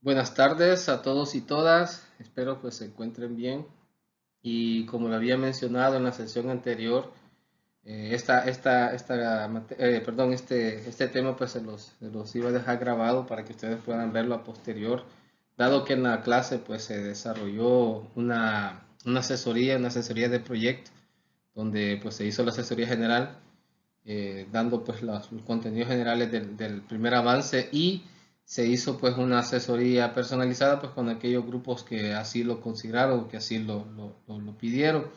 Buenas tardes a todos y todas, espero pues se encuentren bien y como lo había mencionado en la sesión anterior, este tema pues se los iba a dejar grabado para que ustedes puedan verlo a posterior, dado que en la clase pues se desarrolló una asesoría de proyecto, donde pues se hizo la asesoría general, dando pues los contenidos generales del primer avance y se hizo pues una asesoría personalizada pues con aquellos grupos que así lo consideraron, que así lo pidieron.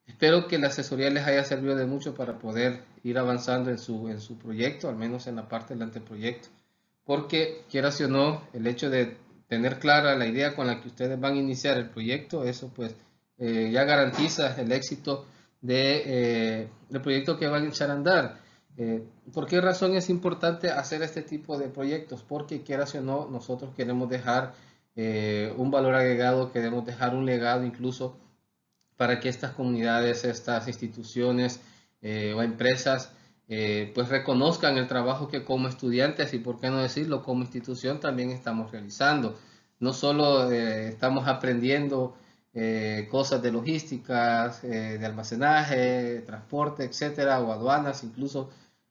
Espero que la asesoría les haya servido de mucho para poder ir avanzando en su proyecto, al menos en la parte del anteproyecto, porque quieras o no, el hecho de tener clara la idea con la que ustedes van a iniciar el proyecto, eso pues ya garantiza el éxito del proyecto que van a echar a andar. ¿Por qué razón es importante hacer este tipo de proyectos? Porque quieras o no, nosotros queremos dejar un valor agregado, queremos dejar un legado incluso para que estas comunidades, estas instituciones o empresas pues reconozcan el trabajo que como estudiantes y por qué no decirlo como institución también estamos realizando. No solo estamos aprendiendo cosas de logísticas, de almacenaje, transporte, etcétera, o aduanas incluso,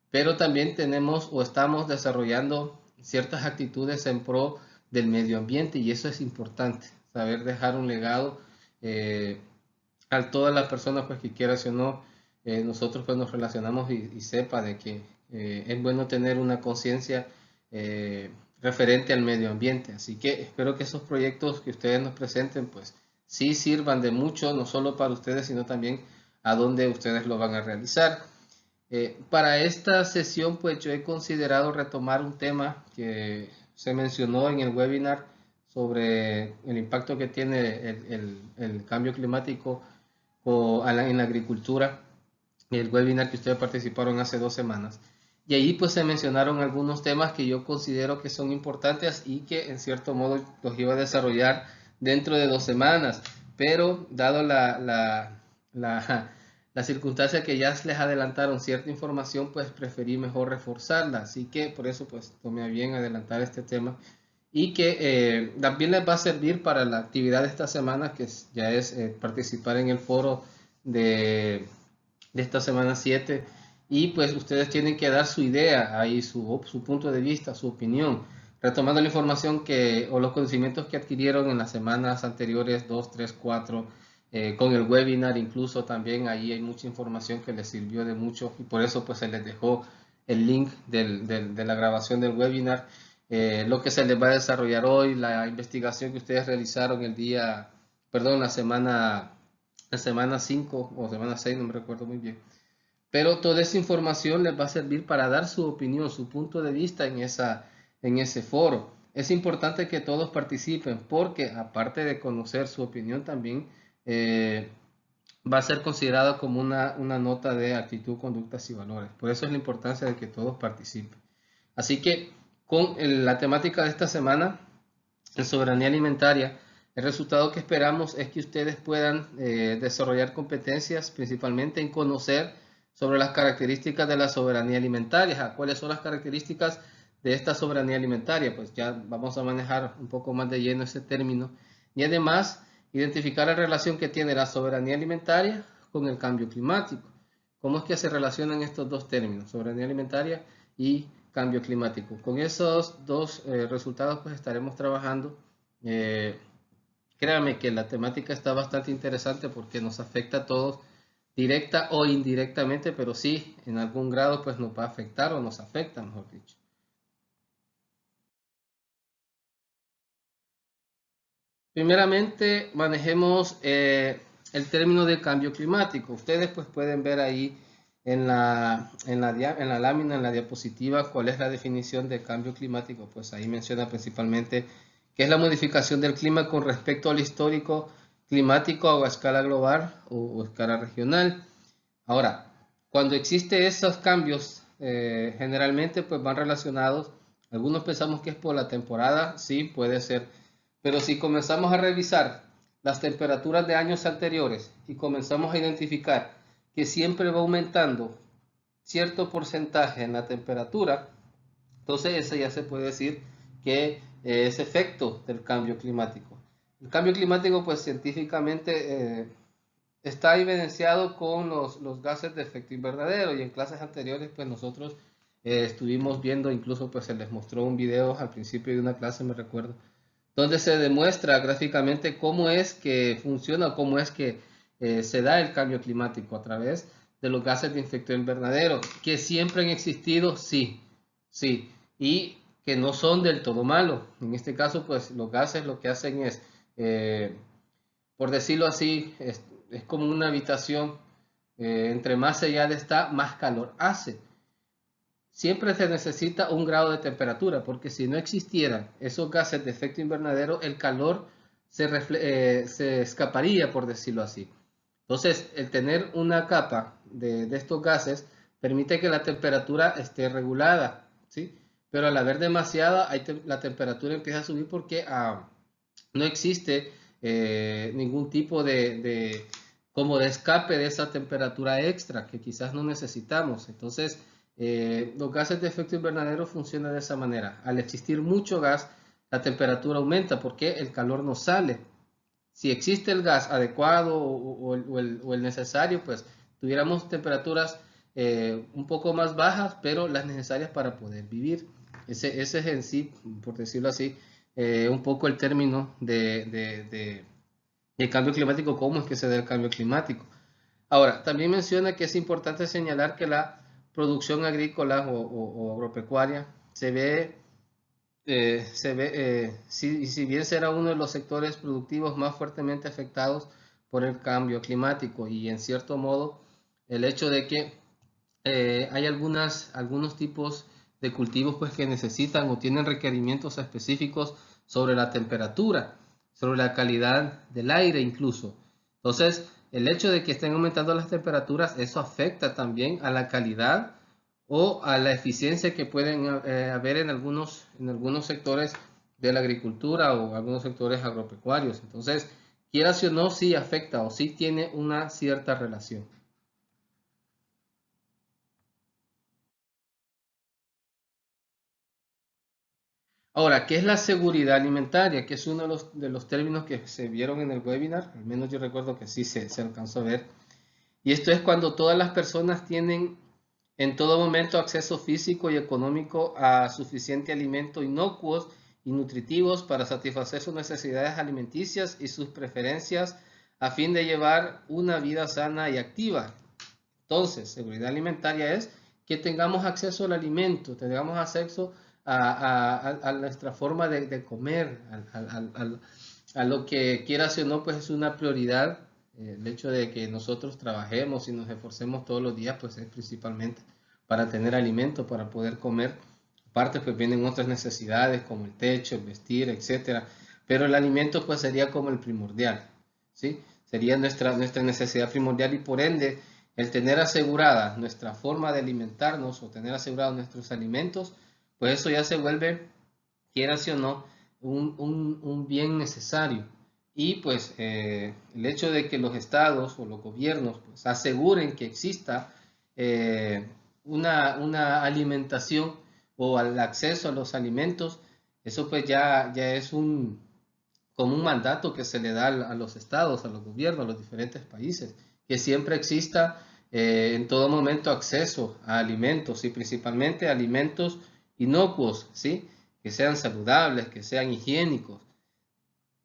pero también tenemos o estamos desarrollando ciertas actitudes en pro del medio ambiente y eso es importante, saber dejar un legado eh, a todas las personas pues que quieras o no, nosotros pues nos relacionamos y sepa de que es bueno tener una conciencia referente al medio ambiente. Así que espero que esos proyectos que ustedes nos presenten pues sí sirvan de mucho, no solo para ustedes, sino también a donde ustedes lo van a realizar. Para esta sesión pues yo he considerado retomar un tema que se mencionó en el webinar sobre el impacto que tiene el cambio climático en la agricultura, el webinar que ustedes participaron hace 2 semanas. Y ahí pues se mencionaron algunos temas que yo considero que son importantes y que en cierto modo los iba a desarrollar dentro de 2 semanas. Pero dado la, la circunstancia que ya les adelantaron cierta información, pues preferí mejor reforzarla. Así que por eso pues tomé a bien adelantar este tema y que también les va a servir para la actividad de esta semana, que ya es participar en el foro de, de esta semana 7 y pues ustedes tienen que dar su idea ahí, su punto de vista, su opinión, retomando la información o los conocimientos que adquirieron en las semanas anteriores, 2 3 4 con el webinar, incluso también ahí hay mucha información que les sirvió de mucho y por eso pues se les dejó el link de la grabación del webinar, lo que se les va a desarrollar hoy, la investigación que ustedes realizaron la semana 5 o semana 6 no me recuerdo muy bien. Pero toda esa información les va a servir para dar su opinión, su punto de vista en ese foro. Es importante que todos participen porque aparte de conocer su opinión también va a ser considerada como una nota de actitud, conductas y valores. Por eso es la importancia de que todos participen. Así que con la temática de esta semana, en soberanía alimentaria, el resultado que esperamos es que ustedes puedan desarrollar competencias principalmente en conocer sobre las características de la soberanía alimentaria. ¿Cuáles son las características de esta soberanía alimentaria? Pues ya vamos a manejar un poco más de lleno ese término. Y además, identificar la relación que tiene la soberanía alimentaria con el cambio climático. ¿Cómo es que se relacionan estos dos términos, soberanía alimentaria y cambio climático? Con esos dos resultados pues estaremos trabajando. Eh, Créanme que la temática está bastante interesante porque nos afecta a todos directa o indirectamente, pero sí, en algún grado pues nos va a afectar o nos afecta, mejor dicho. Primeramente, manejemos el término de cambio climático. Ustedes pues pueden ver ahí en la lámina, en la diapositiva, cuál es la definición de cambio climático. Pues ahí menciona principalmente qué es la modificación del clima con respecto al histórico climático a escala global o escala regional. Ahora, cuando existen esos cambios, generalmente pues van relacionados, algunos pensamos que es por la temporada, sí, puede ser, pero si comenzamos a revisar las temperaturas de años anteriores y comenzamos a identificar que siempre va aumentando cierto porcentaje en la temperatura, entonces ese ya se puede decir que es efecto del cambio climático. El cambio climático, pues científicamente está evidenciado con los gases de efecto invernadero, y en clases anteriores pues nosotros estuvimos viendo, incluso pues se les mostró un video al principio de una clase, me recuerdo, donde se demuestra gráficamente cómo es que funciona, cómo es que se da el cambio climático a través de los gases de efecto invernadero, que siempre han existido, sí, sí, y que no son del todo malos. En este caso, pues los gases lo que hacen es, por decirlo así, es como una habitación, entre más sellada está, más calor hace. Siempre se necesita un grado de temperatura, porque si no existieran esos gases de efecto invernadero, el calor se escaparía, por decirlo así. Entonces, el tener una capa de estos gases permite que la temperatura esté regulada, ¿sí? Pero al haber demasiada, la temperatura empieza a subir porque no existe ningún tipo como de escape de esa temperatura extra que quizás no necesitamos. Entonces, los gases de efecto invernadero funcionan de esa manera. Al existir mucho gas, la temperatura aumenta porque el calor no sale. Si existe el gas adecuado o el necesario, pues tuviéramos temperaturas un poco más bajas, pero las necesarias para poder vivir. Ese es en sí, por decirlo así, un poco el término de cambio climático, cómo es que se da el cambio climático. Ahora, también menciona que es importante señalar que la producción agrícola o agropecuaria si bien será uno de los sectores productivos más fuertemente afectados por el cambio climático, y en cierto modo el hecho de que hay algunos tipos de cultivos pues que necesitan o tienen requerimientos específicos sobre la temperatura, sobre la calidad del aire incluso. Entonces, el hecho de que estén aumentando las temperaturas, eso afecta también a la calidad o a la eficiencia que pueden haber en algunos sectores de la agricultura o algunos sectores agropecuarios. Entonces, quieras o no, sí afecta o sí tiene una cierta relación. Ahora, ¿qué es la seguridad alimentaria? Que es uno de los términos que se vieron en el webinar, al menos yo recuerdo que sí se alcanzó a ver. Y esto es cuando todas las personas tienen en todo momento acceso físico y económico a suficiente alimento inocuos y nutritivos para satisfacer sus necesidades alimenticias y sus preferencias a fin de llevar una vida sana y activa. Entonces, seguridad alimentaria es que tengamos acceso al alimento, tengamos acceso a nuestra forma de comer, a lo que quieras o no, pues es una prioridad. El hecho de que nosotros trabajemos y nos esforcemos todos los días, pues es principalmente para tener alimento, para poder comer. Aparte, pues vienen otras necesidades como el techo, el vestir, etcétera. Pero el alimento, pues sería como el primordial, ¿sí? Sería nuestra necesidad primordial, y por ende, el tener asegurada nuestra forma de alimentarnos o tener asegurados nuestros alimentos, pues eso ya se vuelve, quieras o no, un bien necesario. Y pues el hecho de que los estados o los gobiernos pues, aseguren que exista una alimentación o al acceso a los alimentos, eso pues ya es como un mandato que se le da a los estados, a los gobiernos, a los diferentes países, que siempre exista en todo momento acceso a alimentos, y principalmente alimentos inocuos, ¿sí? Que sean saludables, que sean higiénicos,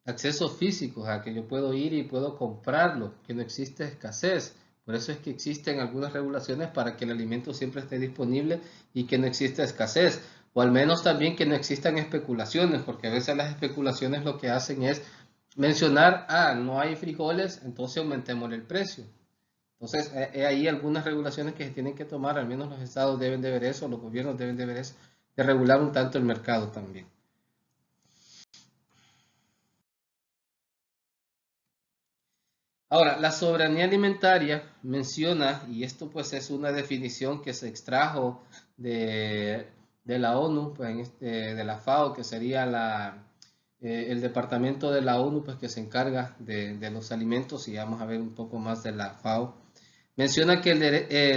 acceso físico a que yo puedo ir y puedo comprarlo, que no existe escasez. Por eso es que existen algunas regulaciones para que el alimento siempre esté disponible y que no exista escasez, o al menos también que no existan especulaciones, porque a veces las especulaciones lo que hacen es mencionar, no hay frijoles, entonces aumentemos el precio. Entonces, hay algunas regulaciones que se tienen que tomar, al menos los estados deben de ver eso, los gobiernos deben de ver eso, de regular un tanto el mercado también. Ahora, la soberanía alimentaria menciona, y esto pues es una definición que se extrajo de la ONU, pues, de la FAO, que sería el departamento de la ONU pues, que se encarga de los alimentos, y vamos a ver un poco más de la FAO. Menciona que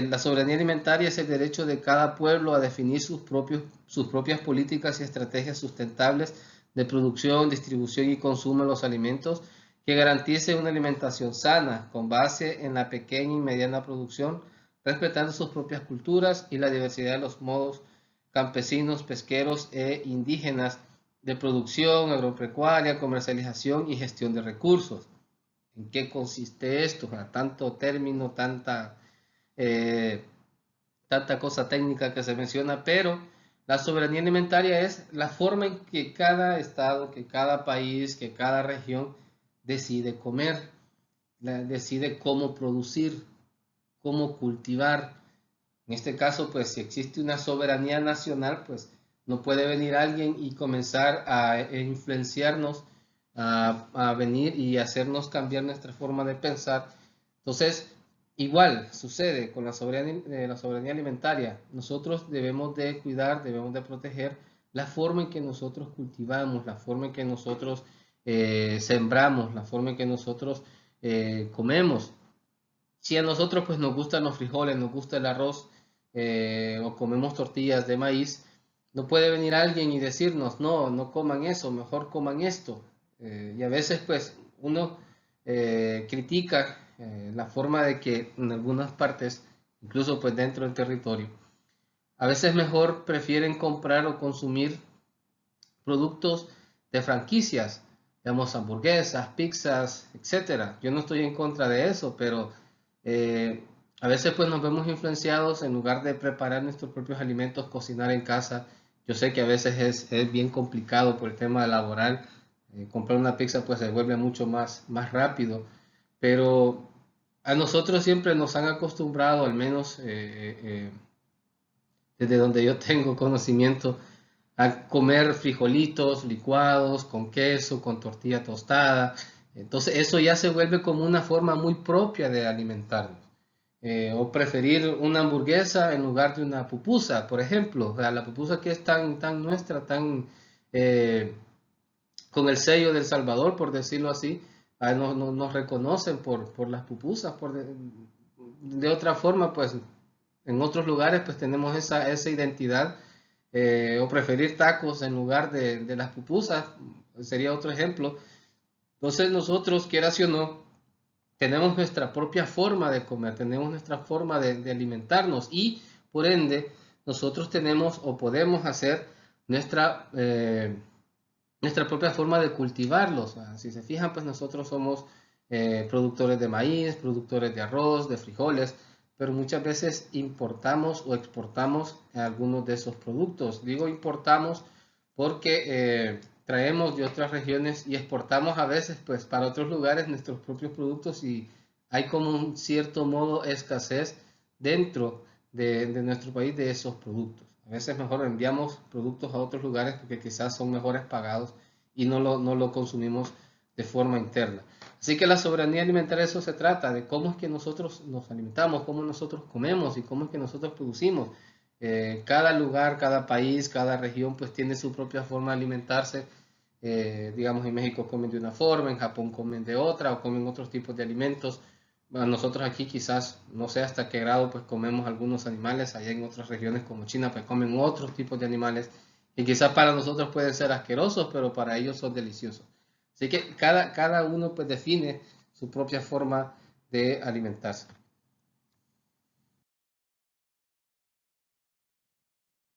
la soberanía alimentaria es el derecho de cada pueblo a definir sus propias políticas y estrategias sustentables de producción, distribución y consumo de los alimentos que garantice una alimentación sana con base en la pequeña y mediana producción, respetando sus propias culturas y la diversidad de los modos campesinos, pesqueros e indígenas de producción, agropecuaria, comercialización y gestión de recursos. ¿En qué consiste esto? O sea, tanto término, eh, tanta cosa técnica que se menciona, pero la soberanía alimentaria es la forma en que cada estado, que cada país, que cada región decide comer, decide cómo producir, cómo cultivar. En este caso, pues si existe una soberanía nacional, pues no puede venir alguien y comenzar a influenciarnos, a venir y hacernos cambiar nuestra forma de pensar. Entonces, igual sucede con la soberanía alimentaria. Nosotros debemos de cuidar, debemos de proteger la forma en que nosotros cultivamos, la forma en que nosotros sembramos, la forma en que nosotros comemos. Si a nosotros pues nos gustan los frijoles, nos gusta el arroz, o comemos tortillas de maíz, no puede venir alguien y decirnos, no, no coman eso, mejor coman esto. Y a veces pues uno critica la forma de que en algunas partes, incluso pues dentro del territorio, a veces mejor prefieren comprar o consumir productos de franquicias, digamos hamburguesas, pizzas, etcétera. Yo no estoy en contra de eso, pero eh, a veces pues nos vemos influenciados en lugar de preparar nuestros propios alimentos, cocinar en casa. Yo sé que a veces es bien complicado por el tema laboral. Comprar una pizza pues se vuelve mucho más rápido, pero a nosotros siempre nos han acostumbrado, al menos desde donde yo tengo conocimiento, a comer frijolitos licuados con queso, con tortilla tostada. Entonces eso ya se vuelve como una forma muy propia de alimentarnos. O preferir una hamburguesa en lugar de una pupusa, por ejemplo. O sea, la pupusa que es tan nuestra, tan eh, con el sello del Salvador, por decirlo así, nos reconocen por las pupusas. De otra forma, pues en otros lugares pues tenemos esa identidad, o preferir tacos en lugar de las pupusas, sería otro ejemplo. Entonces nosotros, quieras o no, tenemos nuestra propia forma de comer, tenemos nuestra forma de alimentarnos y por ende nosotros tenemos o podemos hacer nuestra propia forma de cultivarlos. O sea, si se fijan, pues nosotros somos productores de maíz, productores de arroz, de frijoles, pero muchas veces importamos o exportamos algunos de esos productos. Digo importamos porque traemos de otras regiones y exportamos a veces pues para otros lugares nuestros propios productos y hay como un cierto modo escasez dentro de nuestro país de esos productos. A veces mejor enviamos productos a otros lugares porque quizás son mejores pagados y no lo consumimos de forma interna. Así que la soberanía alimentaria de eso se trata, de cómo es que nosotros nos alimentamos, cómo nosotros comemos y cómo es que nosotros producimos. Cada lugar, cada país, cada región pues tiene su propia forma de alimentarse. Digamos en México comen de una forma, en Japón comen de otra o comen otros tipos de alimentos. Bueno, nosotros aquí quizás no sé hasta qué grado pues comemos algunos animales, allá en otras regiones como China pues comen otros tipos de animales y quizás para nosotros pueden ser asquerosos, pero para ellos son deliciosos. Así que cada uno pues define su propia forma de alimentarse.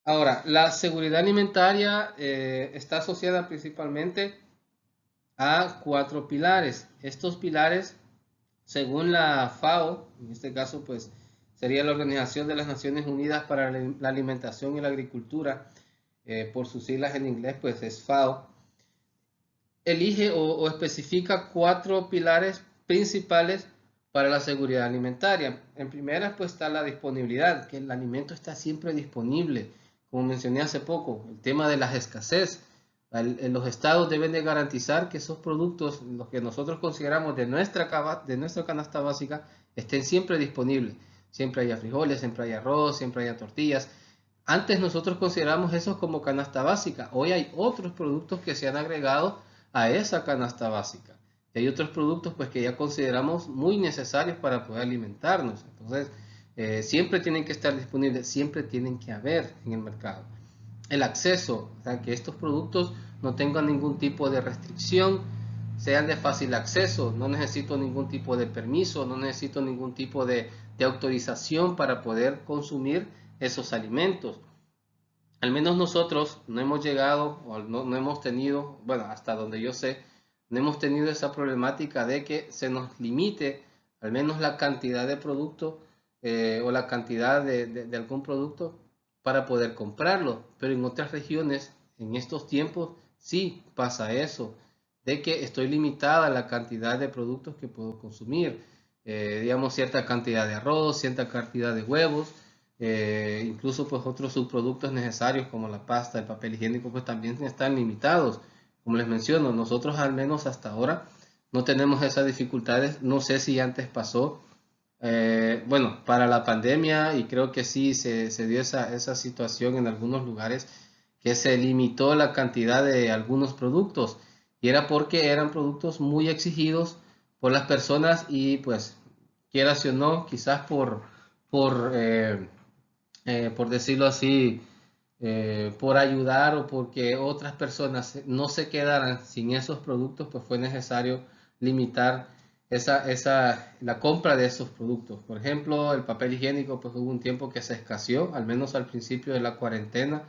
Ahora, la seguridad alimentaria está asociada principalmente a cuatro pilares. Estos pilares, según la FAO, en este caso pues sería la Organización de las Naciones Unidas para la Alimentación y la Agricultura, por sus siglas en inglés pues es FAO, elige o especifica cuatro pilares principales para la seguridad alimentaria. En primera pues está la disponibilidad, que el alimento está siempre disponible. Como mencioné hace poco, el tema de las escasez. Los estados deben de garantizar que esos productos, los que nosotros consideramos de nuestra canasta básica, estén siempre disponibles. Siempre haya frijoles, siempre haya arroz, siempre haya tortillas. Antes nosotros consideramos eso como canasta básica. Hoy hay otros productos que se han agregado a esa canasta básica. Y hay otros productos pues que ya consideramos muy necesarios para poder alimentarnos. Entonces, siempre tienen que estar disponibles, siempre tienen que haber en el mercado. El acceso, o sea, que estos productos no tengan ningún tipo de restricción, sean de fácil acceso, no necesito ningún tipo de permiso, no necesito ningún tipo de autorización para poder consumir esos alimentos. Al menos nosotros no hemos llegado o no hemos tenido, bueno, hasta donde yo sé, no hemos tenido esa problemática de que se nos limite al menos la cantidad de producto o la cantidad de algún producto para poder comprarlo. Pero en otras regiones, en estos tiempos, sí pasa eso, de que estoy limitada la cantidad de productos que puedo consumir. Digamos, cierta cantidad de arroz, cierta cantidad de huevos, incluso pues otros subproductos necesarios como la pasta, el papel higiénico, pues también están limitados. Como les menciono, nosotros al menos hasta ahora no tenemos esas dificultades. No sé si antes pasó. Bueno, para la pandemia, y creo que sí se dio esa situación en algunos lugares, que se limitó la cantidad de algunos productos. Y era porque eran productos muy exigidos por las personas y pues, quieras o no, quizás por por decirlo así, por ayudar o porque otras personas no se quedaran sin esos productos, pues fue necesario limitar la compra de esos productos. Por ejemplo, el papel higiénico, pues hubo un tiempo que se escaseó, al menos al principio de la cuarentena,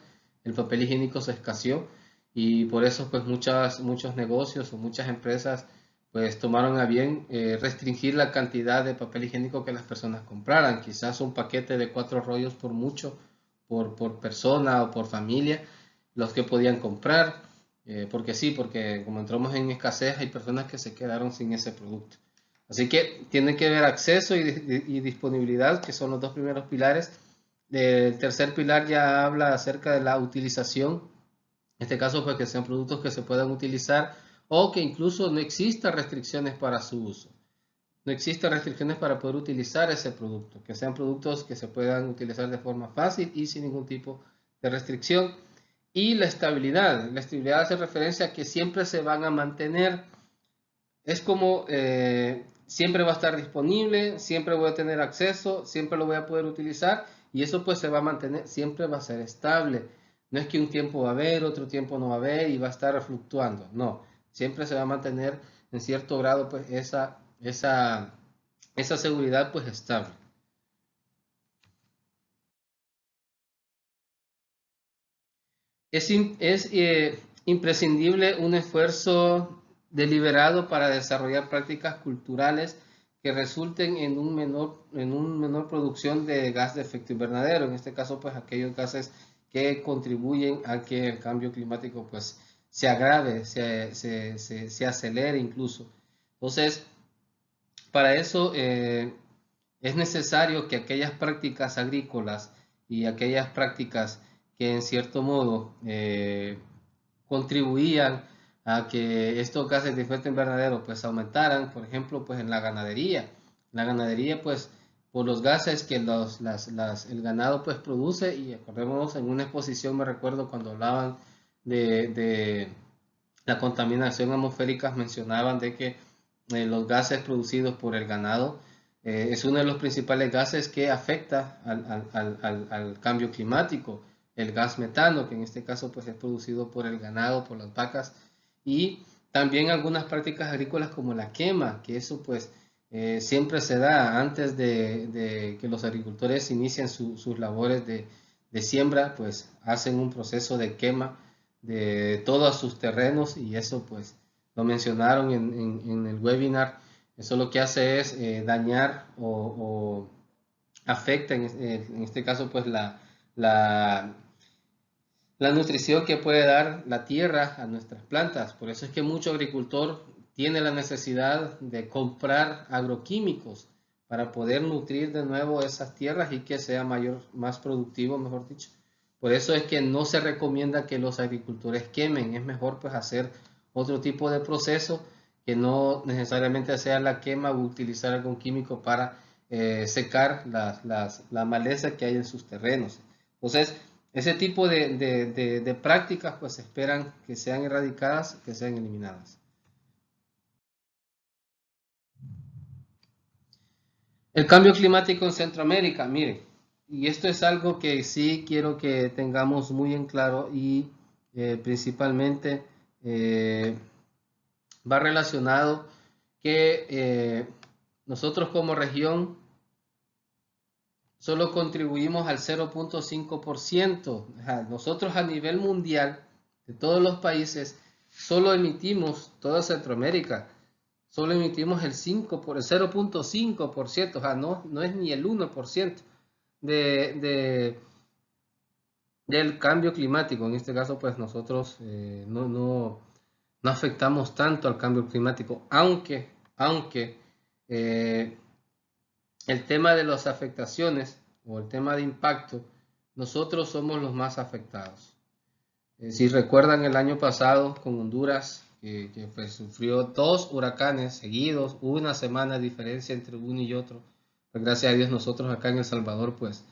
el papel higiénico se escaseó y por eso pues muchos negocios o muchas empresas pues tomaron a bien restringir la cantidad de papel higiénico que las personas compraran. Quizás un paquete de 4 rollos por mucho, por persona o por familia, los que podían comprar. Porque sí, porque como entramos en escasez, hay personas que se quedaron sin ese producto. Así que tiene que haber acceso y disponibilidad, que son los dos primeros pilares. El tercer pilar ya habla acerca de la utilización. En este caso, pues que sean productos que se puedan utilizar o que incluso no existan restricciones para su uso. No existen restricciones para poder utilizar ese producto, que sean productos que se puedan utilizar de forma fácil y sin ningún tipo de restricción. Y la estabilidad hace referencia a que siempre se van a mantener, es como siempre va a estar disponible, siempre voy a tener acceso, siempre lo voy a poder utilizar y eso pues se va a mantener, siempre va a ser estable. No es que un tiempo va a haber, otro tiempo no va a haber y va a estar fluctuando, no, siempre se va a mantener en cierto grado pues esa seguridad pues estable. Es imprescindible un esfuerzo deliberado para desarrollar prácticas culturales que resulten en un menor producción de gas de efecto invernadero. En este caso, pues aquellos gases que contribuyen a que el cambio climático pues se agrave, se acelere incluso. Entonces, para eso es necesario que aquellas prácticas agrícolas y aquellas prácticas que en cierto modo contribuían a que estos gases de efecto invernadero pues aumentaran, por ejemplo, pues en la ganadería. La ganadería pues por los gases que el ganado pues produce y acordémonos en una exposición me recuerdo cuando hablaban de la contaminación atmosférica mencionaban de que los gases producidos por el ganado es uno de los principales gases que afecta al cambio climático. El gas metano, que en este caso pues es producido por el ganado, por las vacas, y también algunas prácticas agrícolas como la quema, que eso pues siempre se da antes de que los agricultores inicien sus labores de siembra, pues hacen un proceso de quema de todos sus terrenos y eso pues lo mencionaron en el webinar. Eso lo que hace es dañar o afecta en este caso pues la, la nutrición que puede dar la tierra a nuestras plantas. Por eso es que mucho agricultor tiene la necesidad de comprar agroquímicos para poder nutrir de nuevo esas tierras y que sea más productivo, mejor dicho. Por eso es que no se recomienda que los agricultores quemen, es mejor pues hacer otro tipo de proceso que no necesariamente sea la quema o utilizar algún químico para secar la maleza que hay en sus terrenos. Entonces, ese tipo de prácticas pues esperan que sean erradicadas, que sean eliminadas. El cambio climático en Centroamérica, miren, y esto es algo que sí quiero que tengamos muy en claro y principalmente eh, va relacionado que nosotros como región solo contribuimos al 0.5%. Nosotros a nivel mundial, de todos los países, solo emitimos, toda Centroamérica, solo emitimos el 0.5%, no es ni el 1% de, de, del cambio climático. En este caso, pues nosotros no afectamos tanto al cambio climático, aunque eh, el tema de las afectaciones o el tema de impacto, nosotros somos los más afectados. Si recuerdan el año pasado con Honduras, que pues, sufrió 2 huracanes seguidos, hubo una semana de diferencia entre uno y otro. Pues, gracias a Dios nosotros acá en El Salvador pues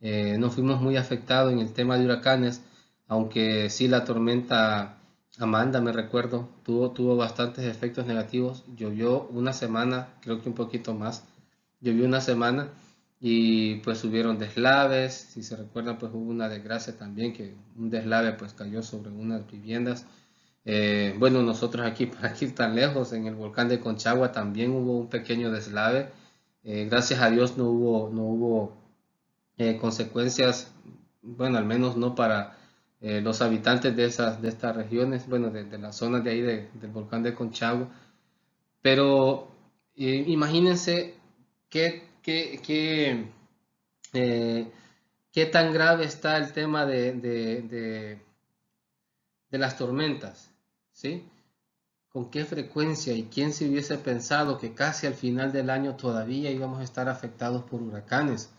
no fuimos muy afectados en el tema de huracanes, aunque sí la tormenta Amanda, me recuerdo, tuvo bastantes efectos negativos. Llovió una semana, creo que un poquito más, llovió una semana y pues hubieron deslaves. Si se recuerdan, pues hubo una desgracia también, que un deslave pues cayó sobre unas viviendas. Bueno, nosotros aquí, para aquí tan lejos, en el volcán de Conchagua también hubo un pequeño deslave. Gracias a Dios no hubo consecuencias, bueno, al menos no para los habitantes de estas regiones, bueno, de las zonas de ahí del volcán de Conchagua. Pero imagínense qué, eh, qué tan grave está el tema de las tormentas, ¿sí? ¿Con qué frecuencia? ¿Y quién se hubiese pensado que casi al final del año todavía íbamos a estar afectados por huracanes?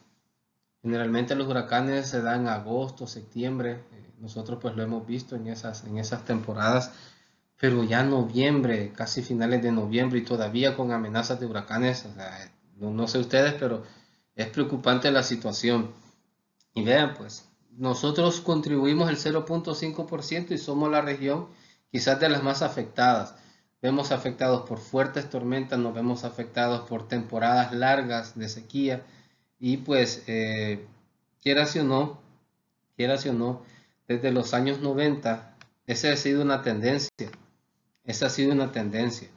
Generalmente los huracanes se dan en agosto, septiembre. Nosotros pues lo hemos visto en esas temporadas, pero ya noviembre, casi finales de noviembre y todavía con amenazas de huracanes. O sea, no sé ustedes, pero es preocupante la situación. Y vean, pues, nosotros contribuimos el 0.5% y somos la región quizás de las más afectadas. Vemos afectados por fuertes tormentas, nos vemos afectados por temporadas largas de sequía y pues, quieras o no, quieras o no, desde los años 90, esa ha sido una tendencia, esa ha sido una tendencia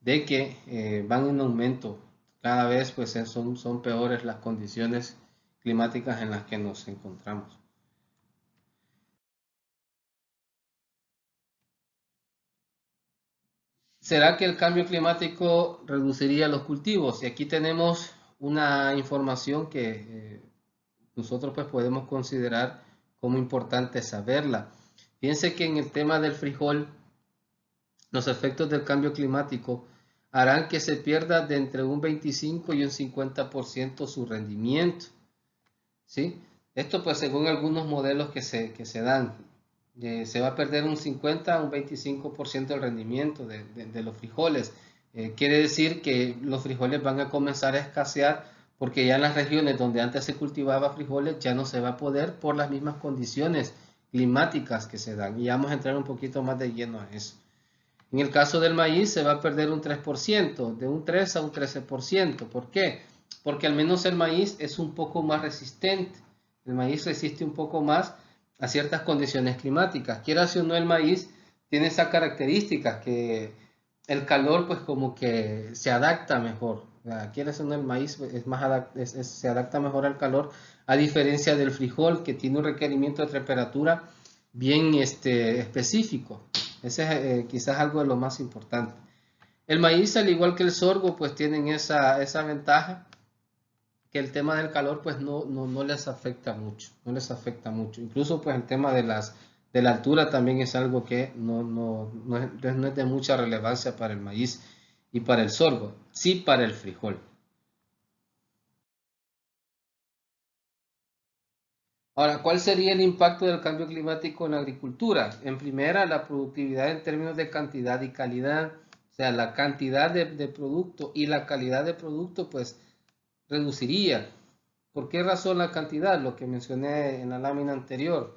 de que van en aumento. Cada vez pues son peores las condiciones climáticas en las que nos encontramos. ¿Será que el cambio climático reduciría los cultivos? Y aquí tenemos una información que nosotros pues podemos considerar como importante saberla. Piense que en el tema del frijol, los efectos del cambio climático harán que se pierda de entre un 25 y un 50% su rendimiento, ¿sí? Esto pues según algunos modelos que se dan. Se va a perder un 50 a un 25% del rendimiento de los frijoles. Quiere decir que los frijoles van a comenzar a escasear porque ya en las regiones donde antes se cultivaba frijoles ya no se va a poder por las mismas condiciones climáticas que se dan. Y vamos a entrar un poquito más de lleno a eso. En el caso del maíz se va a perder un 3%, de un 3 a un 13%. ¿Por qué? Porque al menos el maíz es un poco más resistente. El maíz resiste un poco más a ciertas condiciones climáticas. Quieras o no, el maíz tiene esa característica que el calor pues como que se adapta mejor. Quieras o no, el maíz es más se adapta mejor al calor, a diferencia del frijol que tiene un requerimiento de temperatura bien específico. Ese es quizás algo de lo más importante. El maíz, al igual que el sorgo, pues tienen esa ventaja que el tema del calor pues no les afecta mucho, no les afecta mucho. Incluso pues el tema de la altura también es algo que no es de mucha relevancia para el maíz y para el sorgo, sí para el frijol. Ahora, ¿cuál sería el impacto del cambio climático en la agricultura? En primera, la productividad en términos de cantidad y calidad, o sea, la cantidad de producto y la calidad de producto pues reduciría. ¿Por qué razón la cantidad? Lo que mencioné en la lámina anterior.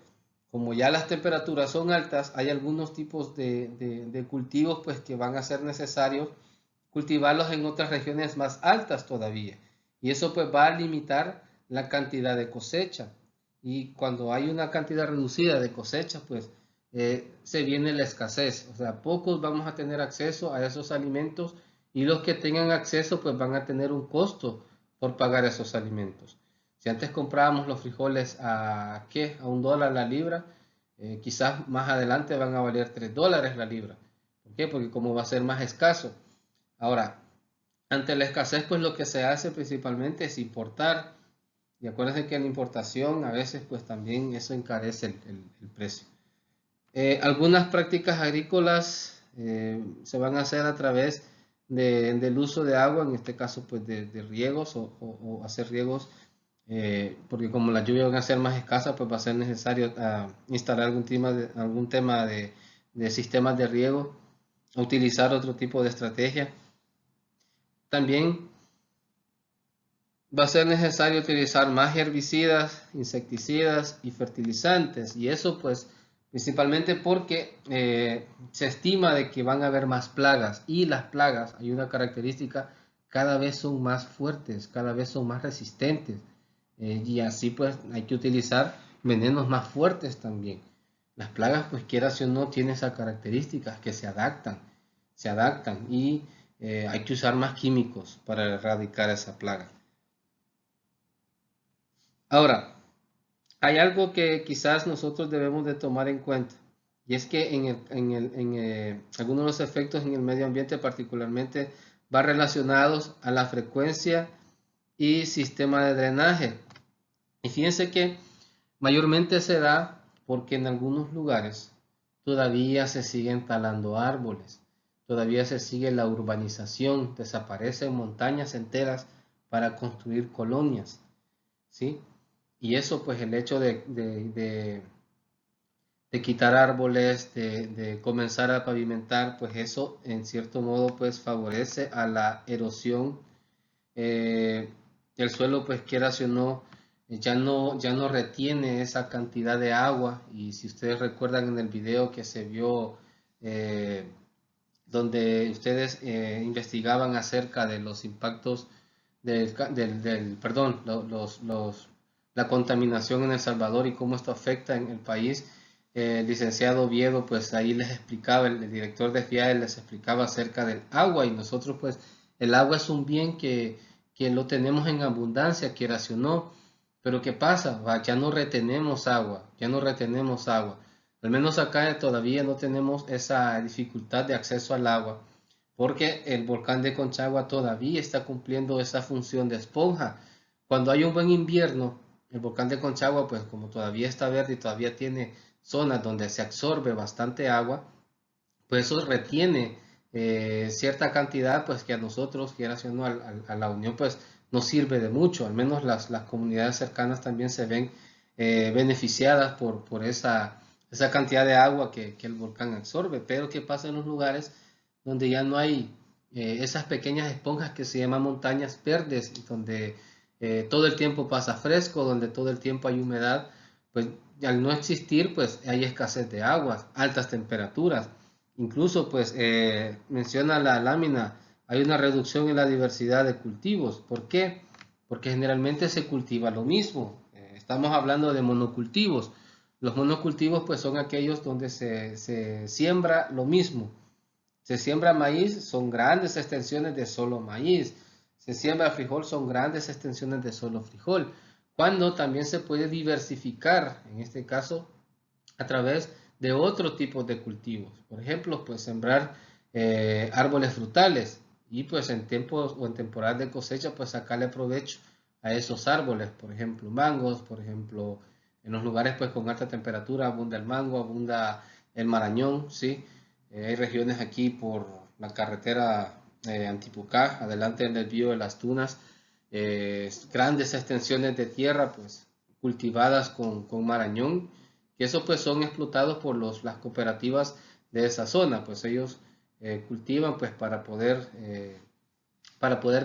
Como ya las temperaturas son altas, hay algunos tipos de cultivos pues que van a ser necesarios cultivarlos en otras regiones más altas todavía. y eso pues va a limitar la cantidad de cosecha. Y cuando hay una cantidad reducida de cosecha, pues se viene la escasez. O sea, pocos vamos a tener acceso a esos alimentos y los que tengan acceso pues van a tener un costo por pagar esos alimentos. Si antes comprábamos los frijoles a ¿qué? A $1 la libra, quizás más adelante van a valer $3 la libra. ¿Por qué? Porque como va a ser más escaso. Ahora, ante la escasez, pues lo que se hace principalmente es importar. Y acuérdense que en la importación a veces pues también eso encarece el precio. Algunas prácticas agrícolas se van a hacer a través del uso de agua, en este caso pues de riegos o hacer riegos, porque como las lluvias van a ser más escasas, pues va a ser necesario instalar algún tema de sistemas de riego, utilizar otro tipo de estrategia. También va a ser necesario utilizar más herbicidas, insecticidas y fertilizantes, y eso pues principalmente porque se estima de que van a haber más plagas, y las plagas, hay una característica, cada vez son más fuertes, cada vez son más resistentes, y así pues hay que utilizar venenos más fuertes también. Las plagas pues quieras o no tienen esa característica, que se adaptan y hay que usar más químicos para erradicar esa plaga. Ahora, hay algo que quizás nosotros debemos de tomar en cuenta, y es que algunos de los efectos en el medio ambiente particularmente van relacionados a la frecuencia y sistema de drenaje. Y fíjense que mayormente se da porque en algunos lugares todavía se siguen talando árboles, todavía se sigue la urbanización, desaparecen montañas enteras para construir colonias, ¿sí? Y eso, pues el hecho de quitar árboles, de comenzar a pavimentar, pues eso en cierto modo pues favorece a la erosión. El suelo, pues quieras o no, ya no retiene esa cantidad de agua. Y si ustedes recuerdan en el video que se vio, eh, donde ustedes investigaban acerca de los impactos perdón, la contaminación en El Salvador y cómo esto afecta en el país. El licenciado Oviedo, pues ahí les explicaba, el director de FIAE les explicaba acerca del agua, y nosotros pues el agua es un bien que lo tenemos en abundancia, quieras o no, pero ¿qué pasa? Ya no retenemos agua, ya no retenemos agua. Al menos acá todavía no tenemos esa dificultad de acceso al agua, porque el volcán de Conchagua todavía está cumpliendo esa función de esponja. Cuando hay un buen invierno, el volcán de Conchagua, pues como todavía está verde y todavía tiene zonas donde se absorbe bastante agua, pues eso retiene cierta cantidad, pues que a nosotros, quieras o no, a la Unión, pues nos sirve de mucho. Al menos las comunidades cercanas también se ven beneficiadas por esa cantidad de agua que el volcán absorbe. Pero ¿qué pasa en los lugares donde ya no hay esas pequeñas esponjas que se llaman montañas verdes, donde todo el tiempo pasa fresco, donde todo el tiempo hay humedad? Pues al no existir, pues hay escasez de agua, altas temperaturas. Incluso, pues, menciona la lámina, hay una reducción en la diversidad de cultivos. ¿Por qué? Porque generalmente se cultiva lo mismo. Estamos hablando de monocultivos. Los monocultivos, pues, son aquellos donde se siembra lo mismo. Se siembra maíz, son grandes extensiones de solo maíz. Se siembra frijol, son grandes extensiones de solo frijol. Cuando también se puede diversificar, en este caso, a través de otro tipo de cultivos. Por ejemplo, pues sembrar árboles frutales, y pues en tiempos o en temporada de cosecha, pues sacarle provecho a esos árboles. Por ejemplo, mangos, por ejemplo, en los lugares pues con alta temperatura abunda el mango, abunda el marañón, ¿sí? Hay regiones aquí por la carretera Antipucá, adelante en el desvío de las Tunas, grandes extensiones de tierra pues cultivadas con marañón, que eso pues son explotados por las cooperativas de esa zona. Pues ellos cultivan pues para poder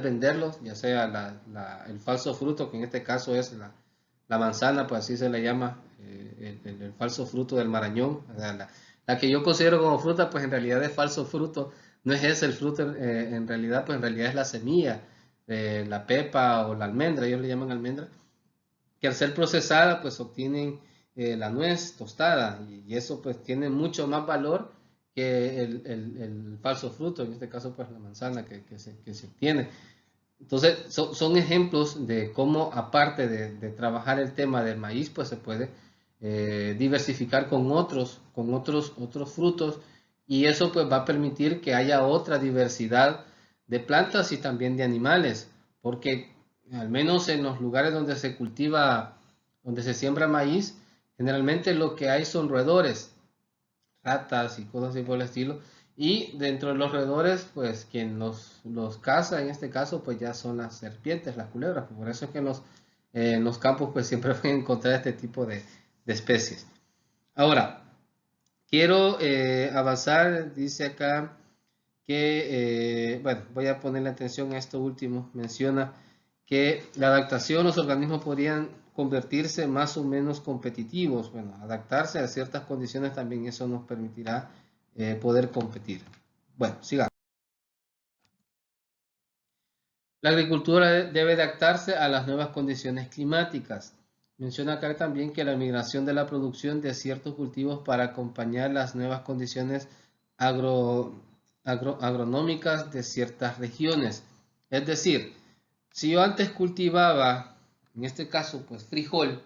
venderlos, ya sea el falso fruto, que en este caso es la manzana, pues así se le llama, el falso fruto del marañón. O sea, la que yo considero como fruta, pues en realidad es falso fruto, no es ese el fruto, en realidad, pues en realidad es la semilla la pepa o la almendra, ellos le llaman almendra, que al ser procesada pues obtienen la nuez tostada y eso pues tiene mucho más valor que el falso fruto, en este caso pues la manzana que se obtiene. Entonces son ejemplos de cómo aparte de trabajar el tema del maíz pues se puede diversificar otros frutos y eso pues va a permitir que haya otra diversidad de plantas y también de animales, porque al menos en los lugares donde se cultiva, donde se siembra maíz, generalmente lo que hay son roedores, ratas y cosas así por el estilo. Y dentro de los roedores, pues quien los caza en este caso, pues ya son las serpientes, las culebras. Por eso es que en los campos pues siempre pueden encontrar este tipo de especies. Ahora, quiero avanzar, dice acá que, bueno, voy a ponerle atención a esto último. Menciona que la adaptación, los organismos podrían convertirse más o menos competitivos. Bueno, adaptarse a ciertas condiciones también eso nos permitirá poder competir. Bueno, sigamos. La agricultura debe adaptarse a las nuevas condiciones climáticas. Menciona acá también que la migración de la producción de ciertos cultivos para acompañar las nuevas condiciones agronómicas de ciertas regiones. Es decir, si yo antes cultivaba, en este caso, pues frijol,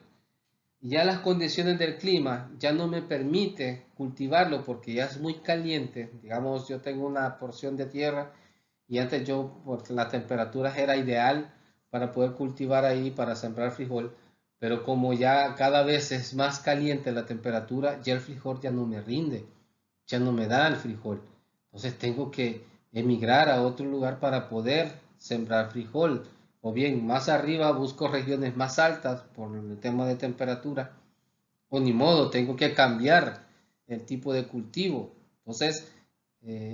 y ya las condiciones del clima ya no me permite cultivarlo porque ya es muy caliente, digamos, yo tengo una porción de tierra y antes yo, porque la temperatura era ideal para poder cultivar ahí, para sembrar frijol, pero como ya cada vez es más caliente la temperatura, ya el frijol ya no me rinde, ya no me da el frijol. Entonces tengo que emigrar a otro lugar para poder sembrar frijol. O bien, más arriba busco regiones más altas por el tema de temperatura. O ni modo, tengo que cambiar el tipo de cultivo. Entonces,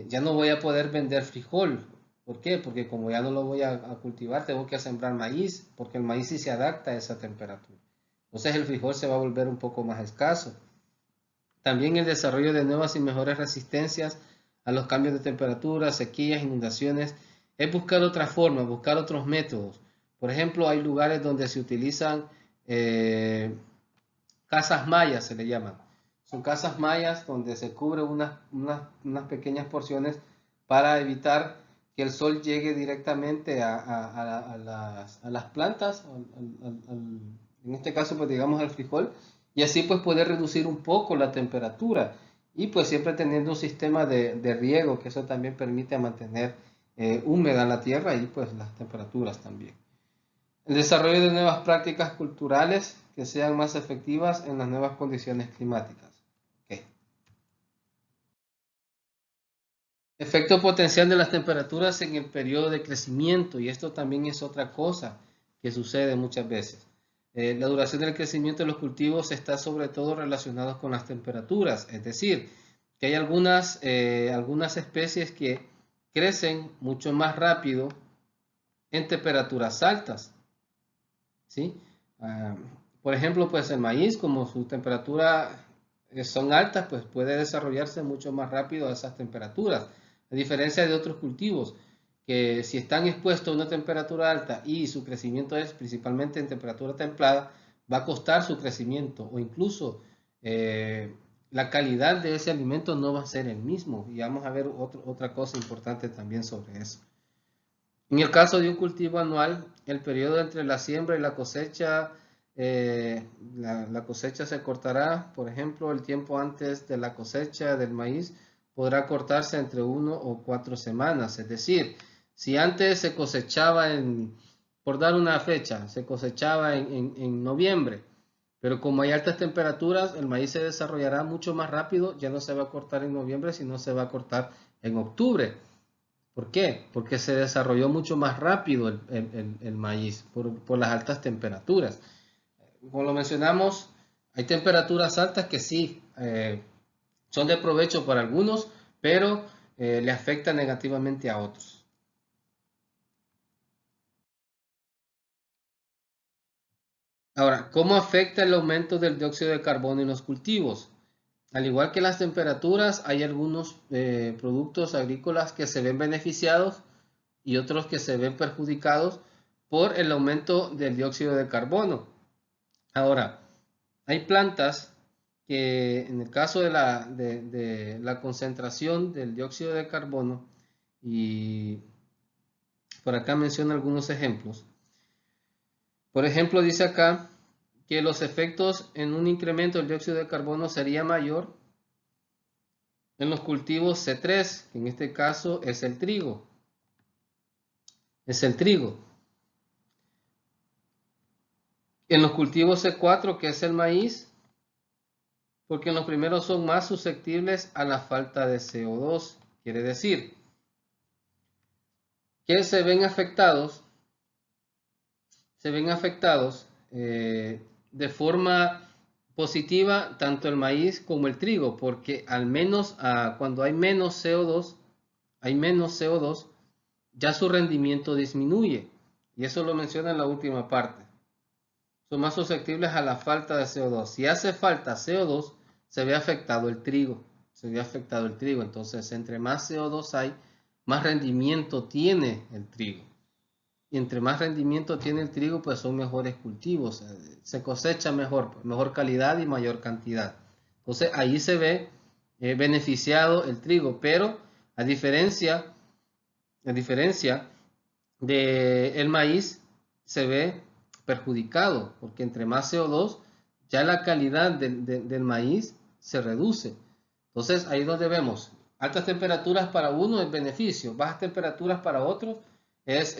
ya no voy a poder vender frijol. ¿Por qué? Porque como ya no lo voy a cultivar, tengo que sembrar maíz, porque el maíz sí se adapta a esa temperatura. Entonces el frijol se va a volver un poco más escaso. También el desarrollo de nuevas y mejores resistencias a los cambios de temperatura, sequías, inundaciones, es buscar otra forma, buscar otros métodos. Por ejemplo, hay lugares donde se utilizan casas mayas, se le llaman. Son casas mayas donde se cubre unas pequeñas porciones para evitar que el sol llegue directamente a las plantas, en este caso pues digamos al frijol, y así pues poder reducir un poco la temperatura y pues siempre teniendo un sistema de riego que eso también permite mantener húmeda la tierra y pues las temperaturas también. El desarrollo de nuevas prácticas culturales que sean más efectivas en las nuevas condiciones climáticas. Okay. Efecto potencial de las temperaturas en el periodo de crecimiento, y esto también es otra cosa que sucede muchas veces. La duración del crecimiento de los cultivos está sobre todo relacionado con las temperaturas, es decir, que hay algunas especies que crecen mucho más rápido en temperaturas altas, ¿sí? Por ejemplo, pues el maíz, como su temperatura son altas, pues puede desarrollarse mucho más rápido a esas temperaturas, a diferencia de otros cultivos que si están expuestos a una temperatura alta y su crecimiento es principalmente en temperatura templada, va a costar su crecimiento o incluso la calidad de ese alimento no va a ser el mismo. Y vamos a ver otra cosa importante también sobre eso. En el caso de un cultivo anual, el periodo entre la siembra y la cosecha, la cosecha se cortará, por ejemplo, el tiempo antes de la cosecha del maíz podrá cortarse entre 1 o 4 semanas. Es decir, si antes se cosechaba por dar una fecha, se cosechaba en noviembre, pero como hay altas temperaturas, el maíz se desarrollará mucho más rápido, ya no se va a cortar en noviembre, sino se va a cortar en octubre. ¿Por qué? Porque se desarrolló mucho más rápido el maíz por las altas temperaturas. Como lo mencionamos, hay temperaturas altas que sí son de provecho para algunos, pero le afectan negativamente a otros. Ahora, ¿cómo afecta el aumento del dióxido de carbono en los cultivos? Al igual que las temperaturas, hay algunos productos agrícolas que se ven beneficiados y otros que se ven perjudicados por el aumento del dióxido de carbono. Ahora, hay plantas que en el caso de la concentración del dióxido de carbono, y por acá menciona algunos ejemplos. Por ejemplo, dice acá que los efectos en un incremento del dióxido de carbono sería mayor en los cultivos C3, que en este caso es el trigo. Es el trigo. En los cultivos C4, que es el maíz, porque en los primeros son más susceptibles a la falta de CO2. Quiere decir que se ven afectados de forma positiva tanto el maíz como el trigo, porque al menos cuando hay menos CO2, ya su rendimiento disminuye. Y eso lo menciona en la última parte. Son más susceptibles a la falta de CO2. Si hace falta CO2, se ve afectado el trigo. Entonces, entre más CO2 hay, más rendimiento tiene el trigo. Y entre más rendimiento tiene el trigo, pues son mejores cultivos. Se cosecha mejor calidad y mayor cantidad. Entonces, ahí se ve beneficiado el trigo. Pero, a diferencia del maíz, se ve perjudicado, porque entre más CO2, ya la calidad del maíz se reduce. Entonces, ahí donde vemos, altas temperaturas para uno es beneficio, bajas temperaturas para otro es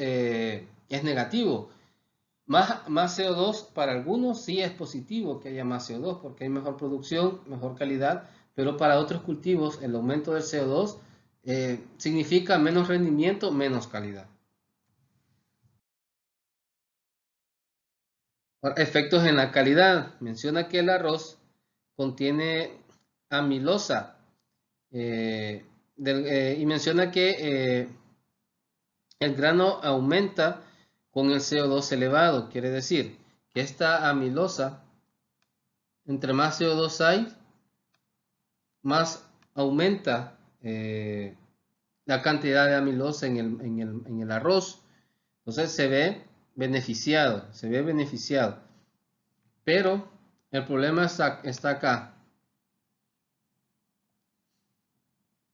negativo. Más CO2 para algunos sí es positivo que haya más CO2, porque hay mejor producción, mejor calidad, pero para otros cultivos el aumento del CO2 significa menos rendimiento, menos calidad. Efectos en la calidad. Menciona que el arroz contiene amilosa y menciona que el grano aumenta con el CO2 elevado. Quiere decir que esta amilosa, entre más CO2 hay, más aumenta la cantidad de amilosa en el arroz. Entonces se ve beneficiado. Pero el problema está acá,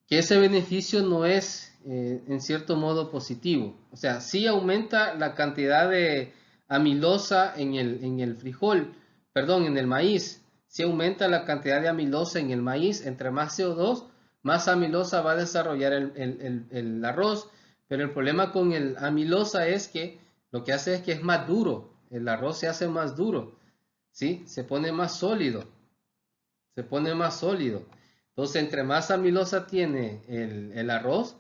que ese beneficio no es en cierto modo positivo. O sea, sí aumenta la cantidad de amilosa en el frijol, perdón, en el maíz. Sí aumenta la cantidad de amilosa en el maíz. Entre más CO2, más amilosa va a desarrollar el arroz. Pero el problema con el amilosa es que lo que hace es que es más duro. El arroz se hace más duro. ¿Sí? Se pone más sólido. Entonces, entre más amilosa tiene el arroz,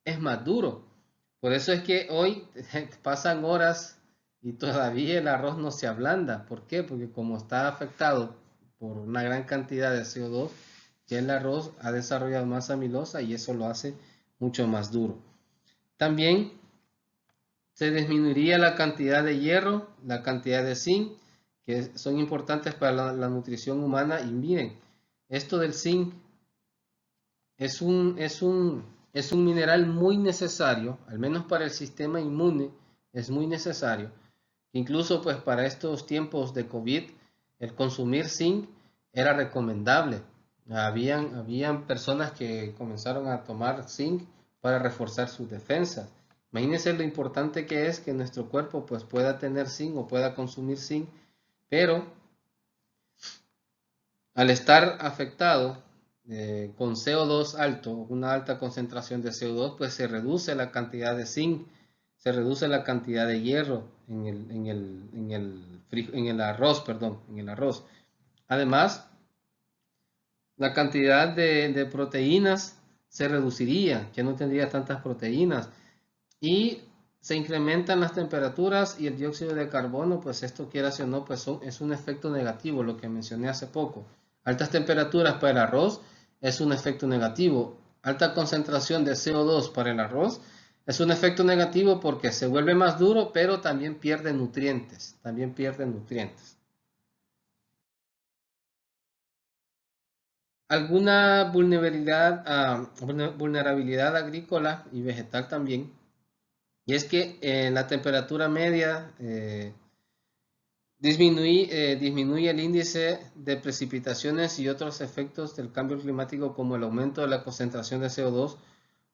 es más duro. Por eso es que hoy pasan horas y todavía el arroz no se ablanda. ¿Por qué? Porque como está afectado por una gran cantidad de CO2, ya el arroz ha desarrollado más amilosa y eso lo hace mucho más duro. También se disminuiría la cantidad de hierro, la cantidad de zinc, que son importantes para la nutrición humana. Y miren, esto del zinc es un mineral muy necesario, al menos para el sistema inmune, es muy necesario. Incluso pues para estos tiempos de COVID, el consumir zinc era recomendable. Habían personas que comenzaron a tomar zinc para reforzar sus defensas. Imagínense lo importante que es que nuestro cuerpo pues pueda tener zinc o pueda consumir zinc, pero al estar afectado con CO2 alto, una alta concentración de CO2, pues se reduce la cantidad de zinc, se reduce la cantidad de hierro en el arroz. Además, la cantidad de proteínas se reduciría, ya no tendría tantas proteínas. Y se incrementan las temperaturas y el dióxido de carbono, pues esto quieras o no, pues es un efecto negativo, lo que mencioné hace poco. Altas temperaturas para el arroz es un efecto negativo. Alta concentración de CO2 para el arroz es un efecto negativo porque se vuelve más duro, pero también pierde nutrientes. Alguna vulnerabilidad agrícola y vegetal también Y es que la temperatura media disminuye el índice de precipitaciones y otros efectos del cambio climático como el aumento de la concentración de CO2,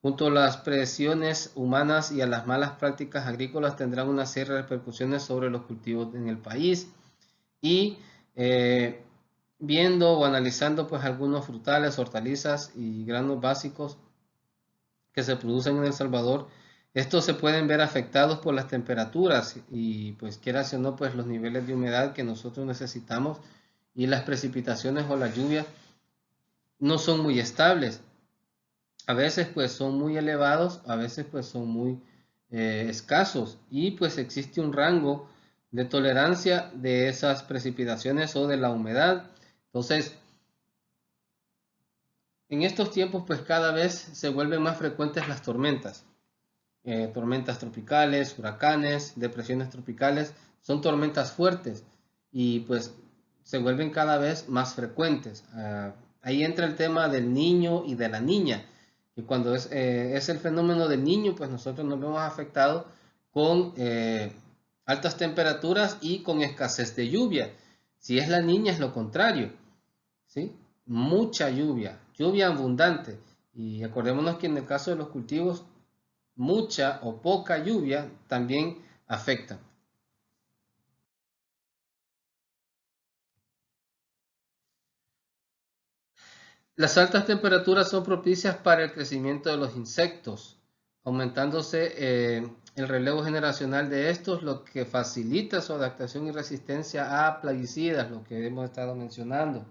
junto a las presiones humanas y a las malas prácticas agrícolas tendrán una serie de repercusiones sobre los cultivos en el país. Y viendo o analizando pues algunos frutales, hortalizas y granos básicos que se producen en El Salvador, estos se pueden ver afectados por las temperaturas y pues quieras o no, pues los niveles de humedad que nosotros necesitamos y las precipitaciones o las lluvias no son muy estables. A veces pues son muy elevados, a veces pues son muy escasos y pues existe un rango de tolerancia de esas precipitaciones o de la humedad. Entonces, en estos tiempos pues cada vez se vuelven más frecuentes las tormentas. Tormentas tropicales, huracanes, depresiones tropicales, son tormentas fuertes y pues se vuelven cada vez más frecuentes. Ahí entra el tema del niño y de la niña, y cuando es el fenómeno del niño, pues nosotros nos vemos afectados con altas temperaturas y con escasez de lluvia. Si es la niña es lo contrario, ¿sí? Mucha lluvia, lluvia abundante. Y acordémonos que en el caso de los cultivos, mucha o poca lluvia también afecta. Las altas temperaturas son propicias para el crecimiento de los insectos, aumentándose el relevo generacional de estos, lo que facilita su adaptación y resistencia a plaguicidas, lo que hemos estado mencionando.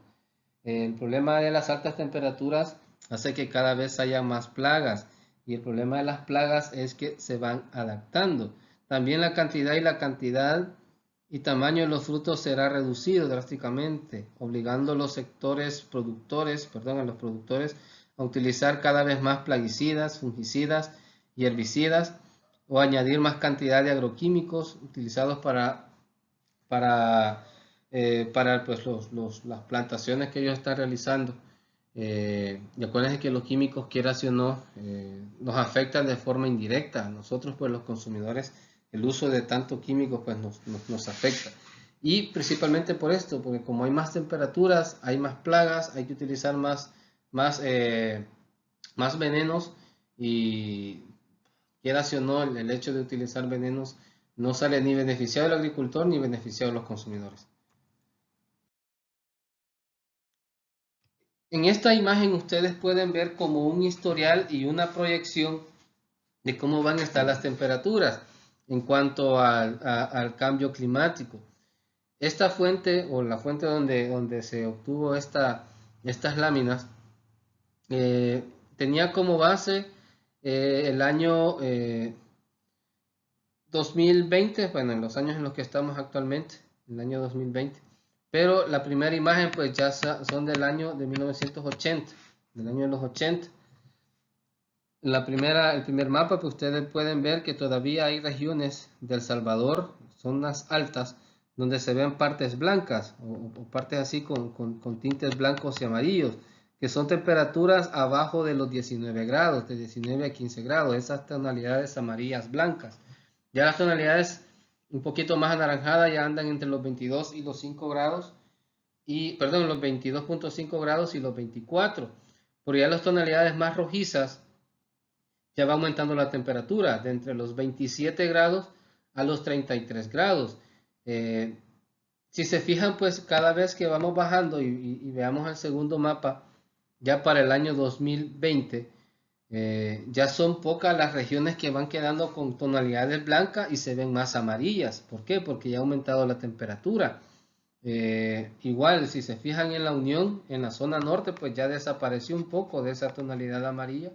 El problema de las altas temperaturas hace que cada vez haya más plagas y el problema de las plagas es que se van adaptando. También la cantidad y tamaño de los frutos será reducido drásticamente, obligando a los a los productores a utilizar cada vez más plaguicidas, fungicidas y herbicidas o añadir más cantidad de agroquímicos utilizados para, para pues, las plantaciones que ellos están realizando. Y acuérdense que los químicos, quieras o no, nos afectan de forma indirecta. Nosotros, pues los consumidores, el uso de tanto químicos pues nos afecta. Y principalmente por esto, porque como hay más temperaturas, hay más plagas, hay que utilizar más, más venenos y quieras o no, el hecho de utilizar venenos no sale ni beneficiado el agricultor ni beneficiado a los consumidores. En esta imagen ustedes pueden ver como un historial y una proyección de cómo van a estar las temperaturas en cuanto al cambio climático. Esta fuente o la fuente donde se obtuvo estas láminas tenía como base el año 2020, bueno, en los años en los que estamos actualmente, el año 2020, pero la primera imagen pues ya son del año de 1980, del año de los 80. El primer mapa, pues ustedes pueden ver que todavía hay regiones de El Salvador, zonas altas, donde se ven partes blancas o partes así con tintes blancos y amarillos, que son temperaturas abajo de los 19 grados, de 19 a 15 grados, esas tonalidades amarillas blancas. Ya las tonalidades un poquito más anaranjadas ya andan entre los 22 y los 5 grados, y perdón, los 22.5 grados y los 24. Pero ya las tonalidades más rojizas ya va aumentando la temperatura de entre los 27 grados a los 33 grados. Eh, si se fijan, pues cada vez que vamos bajando y veamos el segundo mapa, ya para el año 2020, ya son pocas las regiones que van quedando con tonalidades blancas y se ven más amarillas. ¿Por qué? Porque ya ha aumentado la temperatura. Igual, si se fijan en la Unión, en la zona norte, pues ya desapareció un poco de esa tonalidad amarilla.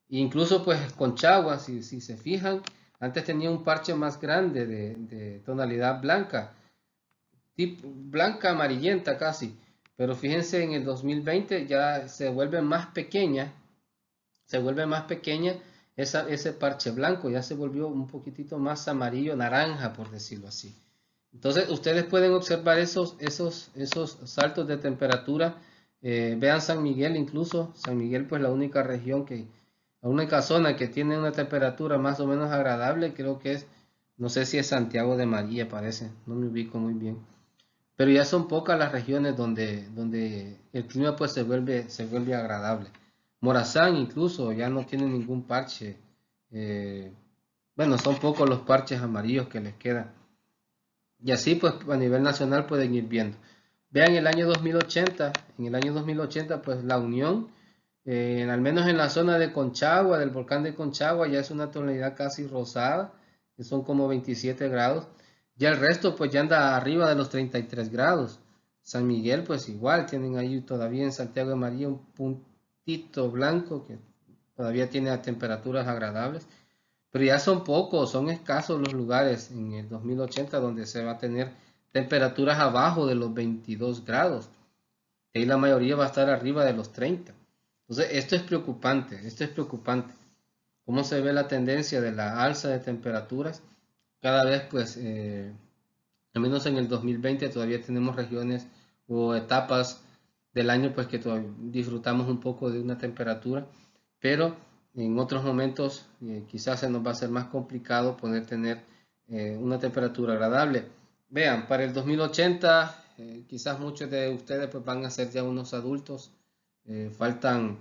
Incluso pues Conchagua, si se fijan, antes tenía un parche más grande de tonalidad blanca, tipo blanca amarillenta casi, pero fíjense en el 2020 ya se vuelve más pequeña ese parche blanco, ya se volvió un poquitito más amarillo, naranja por decirlo así. Entonces ustedes pueden observar esos saltos de temperatura. Vean San Miguel incluso, San Miguel pues la única región que La única zona que tiene una temperatura más o menos agradable creo que es, no sé si es Santiago de María, parece, no me ubico muy bien. Pero ya son pocas las regiones donde el clima pues se vuelve agradable. Morazán incluso ya no tiene ningún parche. eh, bueno, son pocos los parches amarillos que les quedan. Y así pues a nivel nacional pueden ir viendo. Vean el año 2080, en el año 2080 pues la Unión, al menos en la zona de Conchagua, del volcán de Conchagua, ya es una tonalidad casi rosada, que son como 27 grados. Ya el resto pues ya anda arriba de los 33 grados. San Miguel pues igual, tienen ahí todavía en Santiago de María un puntito blanco que todavía tiene temperaturas agradables. Pero ya son pocos, son escasos los lugares en el 2080 donde se va a tener temperaturas abajo de los 22 grados. Y la mayoría va a estar arriba de los 30. Entonces, esto es preocupante, esto es preocupante. ¿Cómo se ve la tendencia de la alza de temperaturas? Cada vez, pues, al menos en el 2020 todavía tenemos regiones o etapas del año, pues, que todavía disfrutamos un poco de una temperatura, pero en otros momentos quizás se nos va a hacer más complicado poder tener una temperatura agradable. Vean, para el 2080 quizás muchos de ustedes pues van a ser ya unos adultos, faltan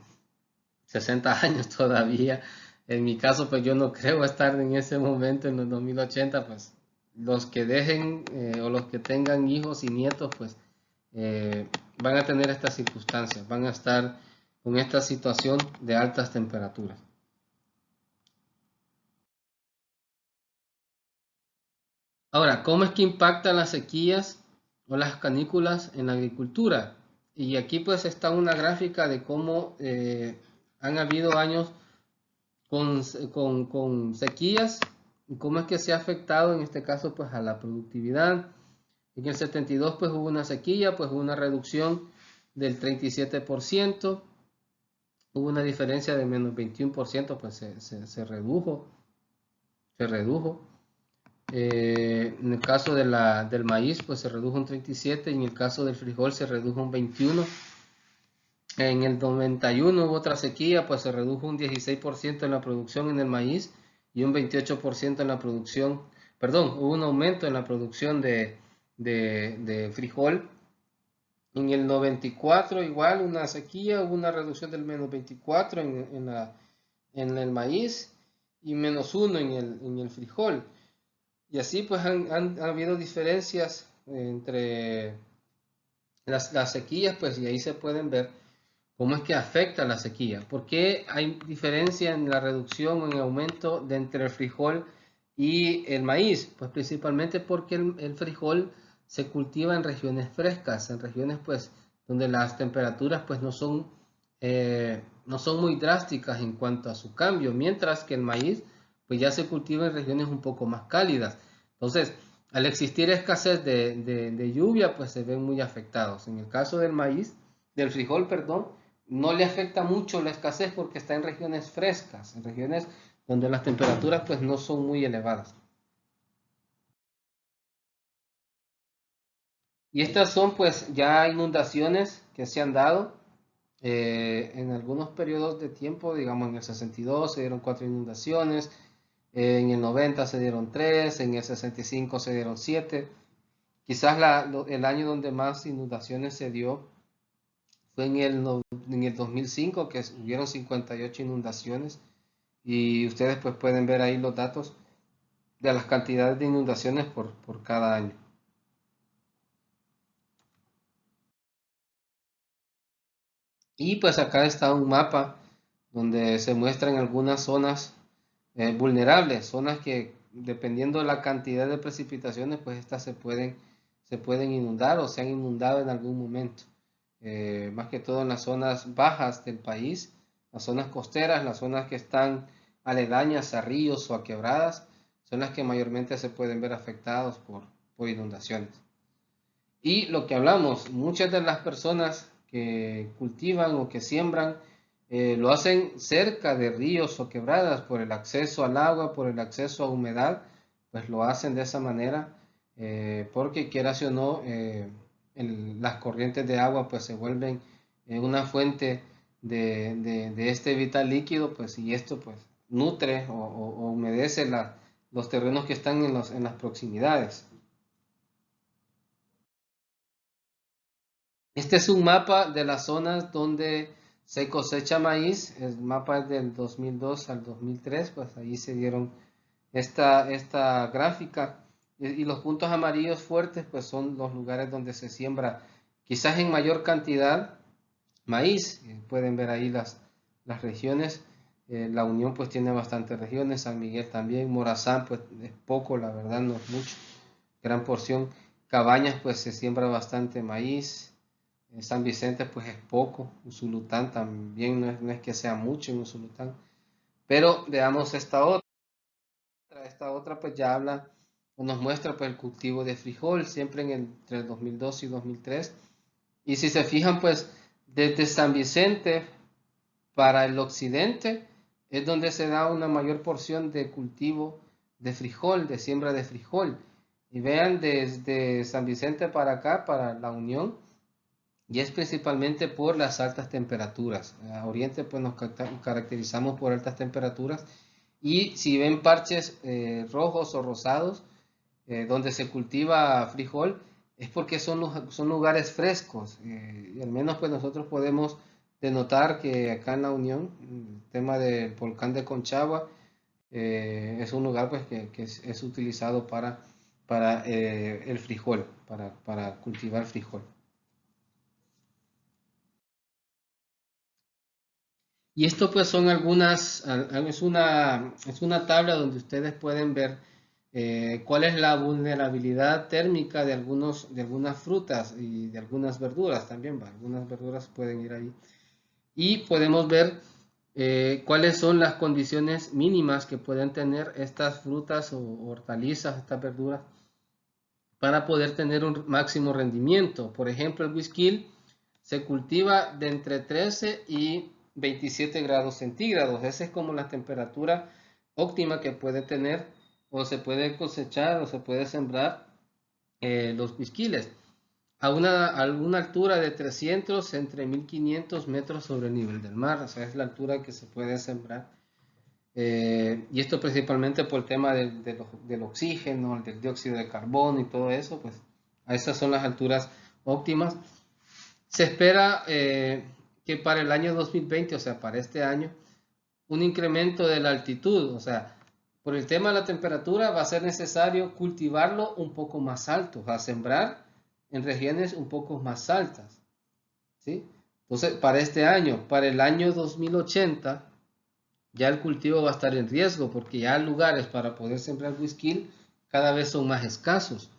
60 años todavía. En mi caso pues yo no creo estar en ese momento en el 2080, pues los que dejen o los que tengan hijos y nietos pues eh, van a tener estas circunstancias, van a estar con esta situación de altas temperaturas. Ahora, ¿cómo es que impactan las sequías o las canículas en la agricultura? Y aquí pues está una gráfica de cómo han habido años con, con sequías y cómo es que se ha afectado en este caso pues a la productividad. En el 72 pues hubo una sequía, pues hubo una reducción del 37%, hubo una diferencia de menos 21%, pues se redujo, se redujo. En el caso de del maíz, pues se redujo un 37% y en el caso del frijol se redujo un 21%. En el 91 hubo otra sequía, pues se redujo un 16% en la producción en el maíz y un 28% en la producción, perdón, hubo un aumento en la producción de frijol. En el 94 igual una sequía, hubo una reducción del menos 24 en el maíz y menos 1 en el frijol. Y así pues han habido diferencias entre las sequías, pues y ahí se pueden ver cómo es que afecta la sequía. ¿Por qué hay diferencia en la reducción o en el aumento de entre el frijol y el maíz? Pues principalmente porque el frijol se cultiva en regiones frescas, en regiones pues donde las temperaturas pues no son muy drásticas en cuanto a su cambio, mientras que el maíz pues ya se cultiva en regiones un poco más cálidas. Entonces, al existir escasez de lluvia, pues se ven muy afectados. En el caso del maíz, del frijol, perdón, no le afecta mucho la escasez porque está en regiones frescas, en regiones donde las temperaturas pues no son muy elevadas. Y estas son pues ya inundaciones que se han dado en algunos periodos de tiempo, digamos en el 62 se dieron 4 inundaciones, en el 90 se dieron 3, en el 65 se dieron 7. Quizás el año donde más inundaciones se dio fue en el 2005, que hubieron 58 inundaciones. Y ustedes pues pueden ver ahí los datos de las cantidades de inundaciones por cada año. Y pues acá está un mapa donde se muestran algunas zonas vulnerables, zonas que dependiendo de la cantidad de precipitaciones, pues estas se pueden inundar o se han inundado en algún momento. Más que todo en las zonas bajas del país, las zonas costeras, las zonas que están aledañas a ríos o a quebradas, son las que mayormente se pueden ver afectados por inundaciones. Y lo que hablamos, muchas de las personas que cultivan o que siembran lo hacen cerca de ríos o quebradas por el acceso al agua, por el acceso a humedad, pues lo hacen de esa manera porque quieras o no, las corrientes de agua pues se vuelven una fuente de este vital líquido, pues, y esto pues nutre o humedece los terrenos que están en las proximidades. Este es un mapa de las zonas donde se cosecha maíz. El mapa es del 2002 al 2003, pues ahí se dieron esta gráfica. Y los puntos amarillos fuertes, pues son los lugares donde se siembra quizás en mayor cantidad maíz. Pueden ver ahí las regiones. La Unión pues tiene bastantes regiones, San Miguel también, Morazán pues es poco, la verdad no es mucho, gran porción. Cabañas pues se siembra bastante maíz. San Vicente pues es poco, Usulután también no es que sea mucho en Usulután, pero veamos esta otra pues ya habla o nos muestra pues el cultivo de frijol siempre entre el 2002 y 2003, y si se fijan pues desde San Vicente para el occidente es donde se da una mayor porción de cultivo de frijol, de siembra de frijol, y vean desde San Vicente para acá, para la Unión, y es principalmente por las altas temperaturas. A Oriente pues nos caracterizamos por altas temperaturas, y si ven parches rojos o rosados donde se cultiva frijol, es porque son lugares frescos, y al menos pues nosotros podemos denotar que acá en la Unión el tema del volcán de Conchagua es un lugar pues que es utilizado para el frijol, para cultivar frijol. Y esto pues son es una tabla donde ustedes pueden ver cuál es la vulnerabilidad térmica de algunas frutas y de algunas verduras también, algunas verduras pueden ir ahí. Y podemos ver cuáles son las condiciones mínimas que pueden tener estas frutas o hortalizas, estas verduras, para poder tener un máximo rendimiento. Por ejemplo, el whisky se cultiva de entre 13 y 27 grados centígrados. Esa es como la temperatura óptima que puede tener o se puede cosechar o se puede sembrar los whiskiles a una altura de 300 entre 1500 metros sobre el nivel del mar. O sea, es la altura que se puede sembrar. Y esto principalmente por el tema del oxígeno, del dióxido de carbono y todo eso, pues a esas son las alturas óptimas. Se espera que para el año 2020, o sea, para este año, un incremento de la altitud, o sea, por el tema de la temperatura va a ser necesario cultivarlo un poco más alto, o sea, sembrar en regiones un poco más altas, ¿sí? Entonces, para este año, para el año 2080, ya el cultivo va a estar en riesgo porque ya lugares para poder sembrar whisky cada vez son más escasos,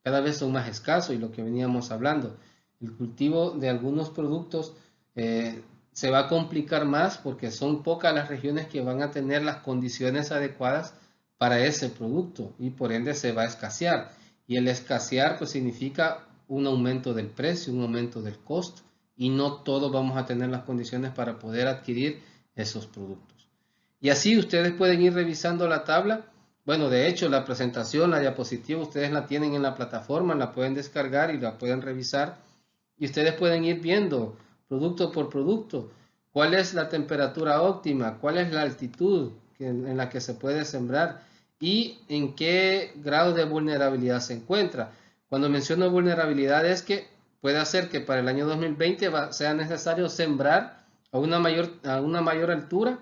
cada vez son más escasos, y lo que veníamos hablando, el cultivo de algunos productos se va a complicar más porque son pocas las regiones que van a tener las condiciones adecuadas para ese producto, y por ende se va a escasear, y el escasear pues significa un aumento del precio, un aumento del costo, y no todos vamos a tener las condiciones para poder adquirir esos productos. Y así ustedes pueden ir revisando la tabla. Bueno, de hecho, la presentación, la diapositiva, ustedes la tienen en la plataforma, la pueden descargar y la pueden revisar. Y ustedes pueden ir viendo producto por producto cuál es la temperatura óptima, cuál es la altitud en la que se puede sembrar y en qué grado de vulnerabilidad se encuentra. Cuando menciono vulnerabilidad es que puede hacer que para el año 2020 sea necesario sembrar a una mayor altura,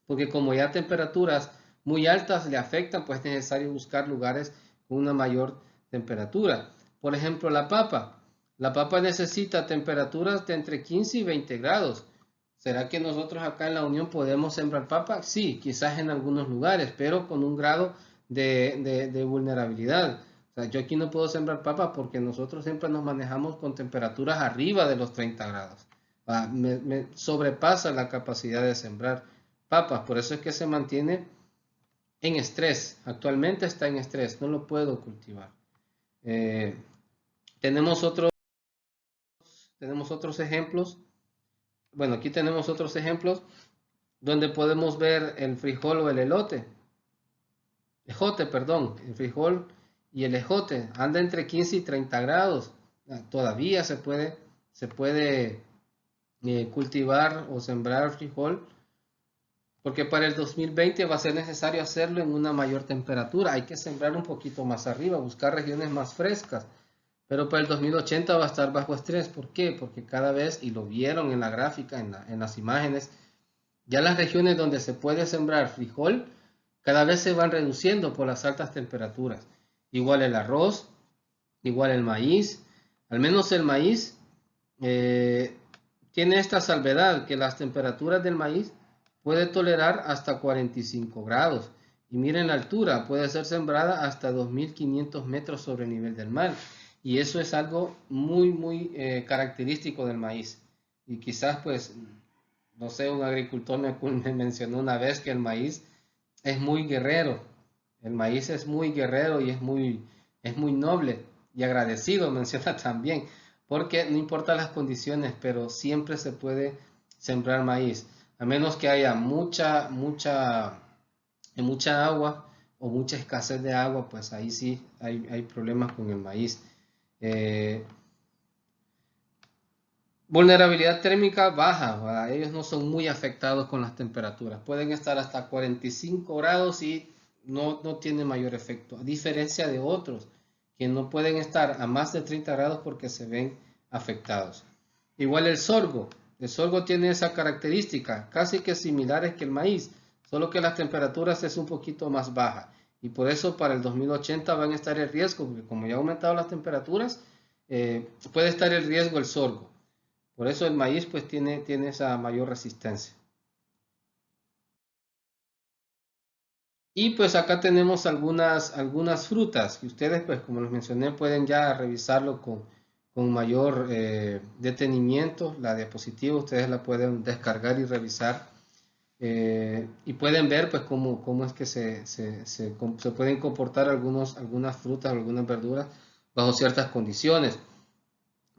porque como ya temperaturas muy altas le afectan, pues es necesario buscar lugares con una mayor temperatura. Por ejemplo, la papa. La papa necesita temperaturas de entre 15 y 20 grados. ¿Será que nosotros acá en la Unión podemos sembrar papa? Sí, quizás en algunos lugares, pero con un grado de vulnerabilidad. O sea, yo aquí no puedo sembrar papa porque nosotros siempre nos manejamos con temperaturas arriba de los 30 grados. Me sobrepasa la capacidad de sembrar papas, por eso es que se mantiene en estrés. Actualmente está en estrés, no lo puedo cultivar. Eh, tenemos tenemos otros ejemplos. Bueno, aquí tenemos otros ejemplos donde podemos ver el frijol o el ejote, perdón, el frijol y el ejote. Anda entre 15 y 30 grados. Todavía se puede cultivar o sembrar frijol, porque para el 2020 va a ser necesario hacerlo en una mayor temperatura. Hay que sembrar un poquito más arriba, buscar regiones más frescas. Pero para el 2080 va a estar bajo estrés. ¿Por qué? Porque cada vez, y lo vieron en la gráfica, en las imágenes, ya las regiones donde se puede sembrar frijol cada vez se van reduciendo por las altas temperaturas. Igual el arroz, igual el maíz. Al menos el maíz eh, tiene esta salvedad que las temperaturas del maíz puede tolerar hasta 45 grados. Y miren la altura, puede ser sembrada hasta 2.500 metros sobre el nivel del mar. Y eso es algo muy característico del maíz. Y quizás pues, no sé, un agricultor me mencionó una vez que el maíz es muy guerrero. El maíz es muy guerrero y es muy noble y agradecido, menciona también, porque no importa las condiciones, pero siempre se puede sembrar maíz, a menos que haya mucha agua o mucha escasez de agua, pues ahí sí hay problemas con el maíz. Eh, Vulnerabilidad térmica baja, ¿verdad? Ellos no son muy afectados con las temperaturas. Pueden estar hasta 45 grados y no tiene mayor efecto. A diferencia de otros que no pueden estar a más de 30 grados porque se ven afectados. Igual el sorgo. El sorgo tiene esa característica, casi que similares que el maíz, solo que las temperaturas es un poquito más baja. Y por eso para el 2080 van a estar el riesgo, porque como ya han aumentado las temperaturas, puede estar el riesgo el sorgo. Por eso el maíz pues tiene esa mayor resistencia. Y pues acá tenemos algunas frutas que ustedes pues como les mencioné pueden ya revisarlo con mayor detenimiento. La diapositiva ustedes la pueden descargar y revisar. Y pueden ver pues cómo es que se pueden comportar algunas frutas, algunas verduras bajo ciertas condiciones.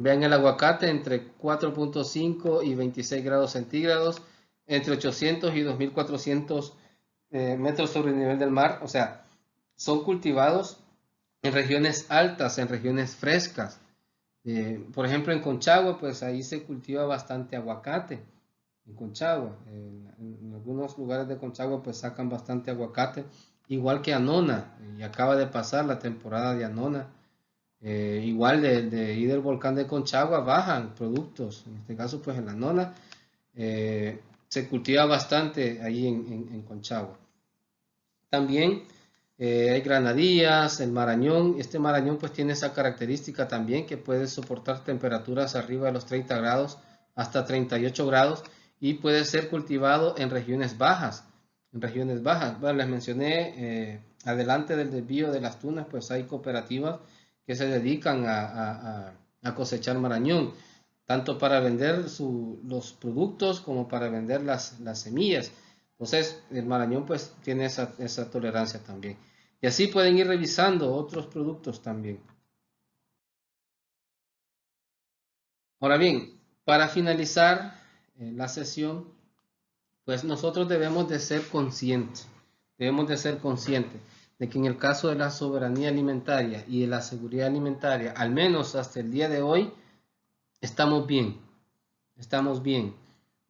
Vean el aguacate entre 4.5 y 26 grados centígrados, entre 800 y 2.400 metros sobre el nivel del mar. O sea, son cultivados en regiones altas, en regiones frescas. Por ejemplo, en Conchagua, pues ahí se cultiva bastante aguacate. En Conchagua, en algunos lugares de Conchagua, pues sacan bastante aguacate. Igual que Anona, y acaba de pasar la temporada de Anona. Igual de ir del volcán de Conchagua bajan productos, en este caso pues en la Nona se cultiva bastante ahí en Conchagua. También hay granadillas, el marañón. Este marañón pues tiene esa característica también que puede soportar temperaturas arriba de los 30 grados hasta 38 grados y puede ser cultivado en regiones bajas. En regiones bajas, bueno, les mencioné adelante del desvío de las tunas, pues hay cooperativas que se dedican a cosechar marañón, tanto para vender los productos como para vender las semillas. Entonces, el marañón pues tiene esa tolerancia también. Y así pueden ir revisando otros productos también. Ahora bien, para finalizar la sesión, pues nosotros debemos de ser conscientes de que en el caso de la soberanía alimentaria y de la seguridad alimentaria, al menos hasta el día de hoy, estamos bien, estamos bien.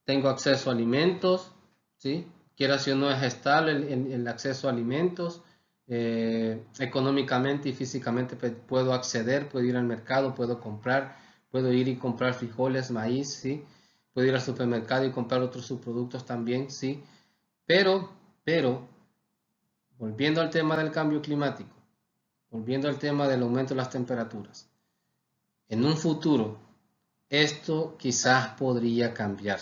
Tengo acceso a alimentos, ¿sí? Quiera si o no es estable el acceso a alimentos. Económicamente y físicamente puedo acceder, puedo ir al mercado, puedo comprar, puedo ir y comprar frijoles, maíz, ¿sí? Puedo ir al supermercado y comprar otros subproductos también, ¿sí? Pero, volviendo al tema del cambio climático, volviendo al tema del aumento de las temperaturas, en un futuro esto quizás podría cambiar.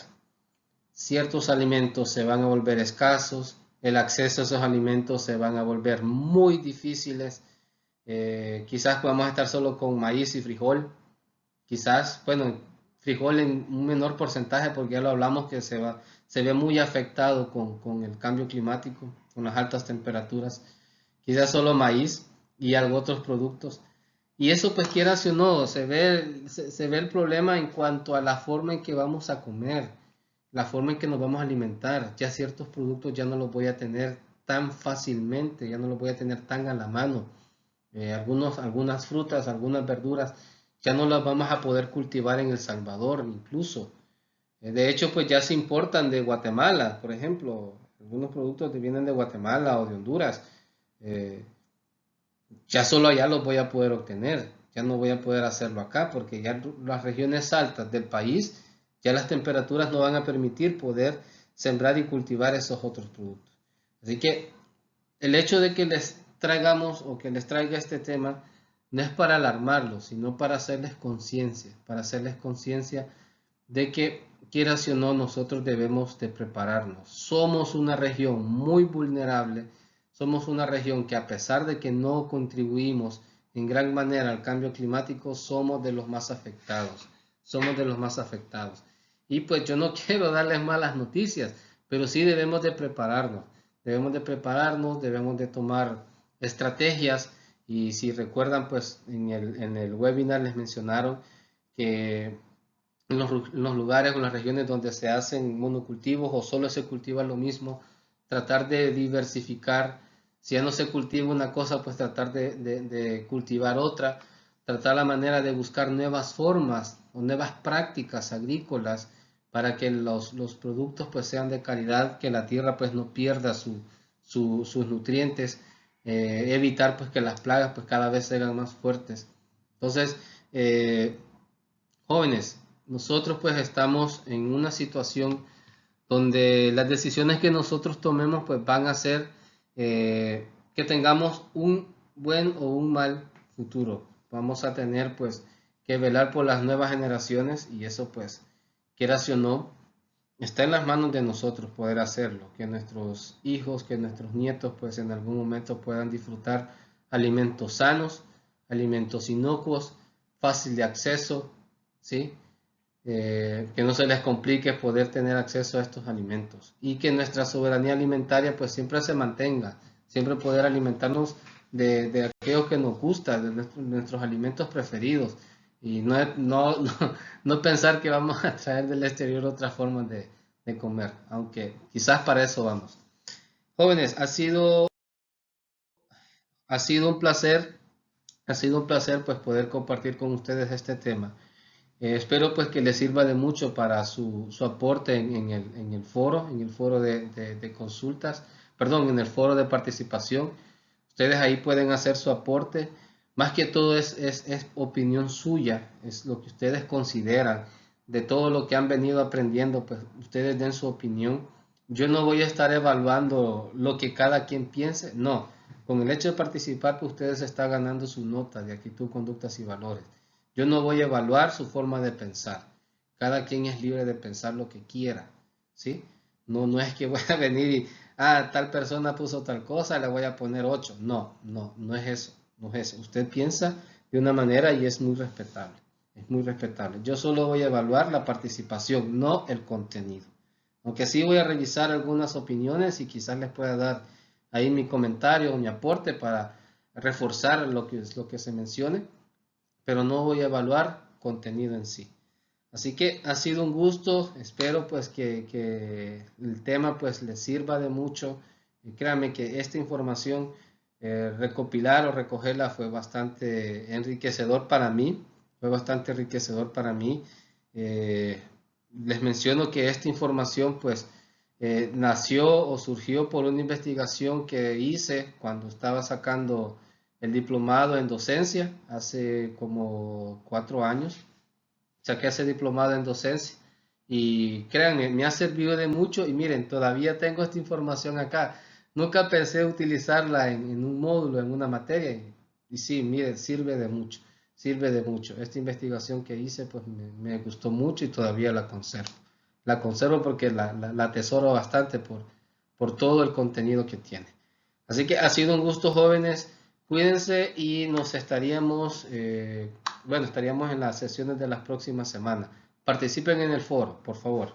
Ciertos alimentos se van a volver escasos, el acceso a esos alimentos se van a volver muy difíciles. Quizás podamos estar solo con maíz y frijol, quizás, bueno, frijol en un menor porcentaje porque ya lo hablamos que se ve muy afectado con el cambio climático, con las altas temperaturas, quizás solo maíz y algo otros productos. Y eso pues quieras o no, se ve el problema en cuanto a la forma en que vamos a comer, la forma en que nos vamos a alimentar. Ya ciertos productos ya no los voy a tener tan fácilmente, ya no los voy a tener tan a la mano. Algunas frutas, algunas verduras, ya no las vamos a poder cultivar en El Salvador incluso. De hecho, pues ya se importan de Guatemala, por ejemplo, algunos productos que vienen de Guatemala o de Honduras. eh, ya solo allá los voy a poder obtener, ya no voy a poder hacerlo acá porque ya las regiones altas del país, ya las temperaturas no van a permitir poder sembrar y cultivar esos otros productos. Así que el hecho de que les traigamos o que les traiga este tema no es para alarmarlos, sino para hacerles conciencia de que, quieras o no, nosotros debemos de prepararnos. Somos una región muy vulnerable, somos una región que, a pesar de que no contribuimos en gran manera al cambio climático, somos de los más afectados, somos de los más afectados. Y pues yo no quiero darles malas noticias, pero sí debemos de prepararnos, debemos de tomar estrategias. Y si recuerdan, pues en el webinar les mencionaron que en los lugares o las regiones donde se hacen monocultivos o solo se cultiva lo mismo, tratar de diversificar. Si ya no se cultiva una cosa, pues tratar de cultivar otra, tratar la manera de buscar nuevas formas o nuevas prácticas agrícolas para que los productos pues sean de calidad, que la tierra pues no pierda sus nutrientes, evitar pues que las plagas pues cada vez sean más fuertes. Entonces, jóvenes, nosotros pues estamos en una situación donde las decisiones que nosotros tomemos pues van a hacer que tengamos un buen o un mal futuro. Vamos a tener pues que velar por las nuevas generaciones y eso pues, quieras o no, está en las manos de nosotros poder hacerlo, que nuestros hijos, que nuestros nietos pues en algún momento puedan disfrutar alimentos sanos, alimentos inocuos, fácil de acceso, ¿sí? Que no se les complique poder tener acceso a estos alimentos y que nuestra soberanía alimentaria pues siempre se mantenga, siempre poder alimentarnos de aquello que nos gusta, de nuestros alimentos preferidos y no pensar que vamos a traer del exterior otras formas de comer, aunque quizás para eso vamos. Jóvenes, ha sido un placer, ha sido un placer pues poder compartir con ustedes este tema. Espero pues que les sirva de mucho para su aporte en el foro de consultas, perdón, en el foro de participación. Ustedes ahí pueden hacer su aporte. Más que todo es opinión suya, es lo que ustedes consideran de todo lo que han venido aprendiendo, pues ustedes den su opinión. Yo no voy a estar evaluando lo que cada quien piense, no. Con el hecho de participar, pues ustedes están ganando su nota de actitud, conductas y valores. Yo no voy a evaluar su forma de pensar. Cada quien es libre de pensar lo que quiera, ¿sí? No es que voy a venir y, tal persona puso tal cosa, le voy a poner 8. No es eso, no es eso. Usted piensa de una manera y es muy respetable, es muy respetable. Yo solo voy a evaluar la participación, no el contenido. Aunque sí voy a revisar algunas opiniones y quizás les pueda dar ahí mi comentario o mi aporte para reforzar lo que se mencione, pero no voy a evaluar contenido en sí. Así que ha sido un gusto, espero pues que el tema pues les sirva de mucho. Y créanme que esta información, recopilar o recogerla fue bastante enriquecedor para mí, fue bastante enriquecedor para mí. Eh, Les menciono que esta información pues nació o surgió por una investigación que hice cuando estaba sacando el diplomado en docencia hace como 4 años. Saqué ese diplomado en docencia y créanme, me ha servido de mucho y miren, todavía tengo esta información acá. Nunca pensé utilizarla en un módulo, en una materia y sí, miren, sirve de mucho, sirve de mucho. Esta investigación que hice pues me gustó mucho y todavía la conservo. La conservo porque la atesoro bastante por todo el contenido que tiene. Así que ha sido un gusto, jóvenes. Cuídense y nos estaríamos en las sesiones de las próximas semanas. Participen en el foro, por favor.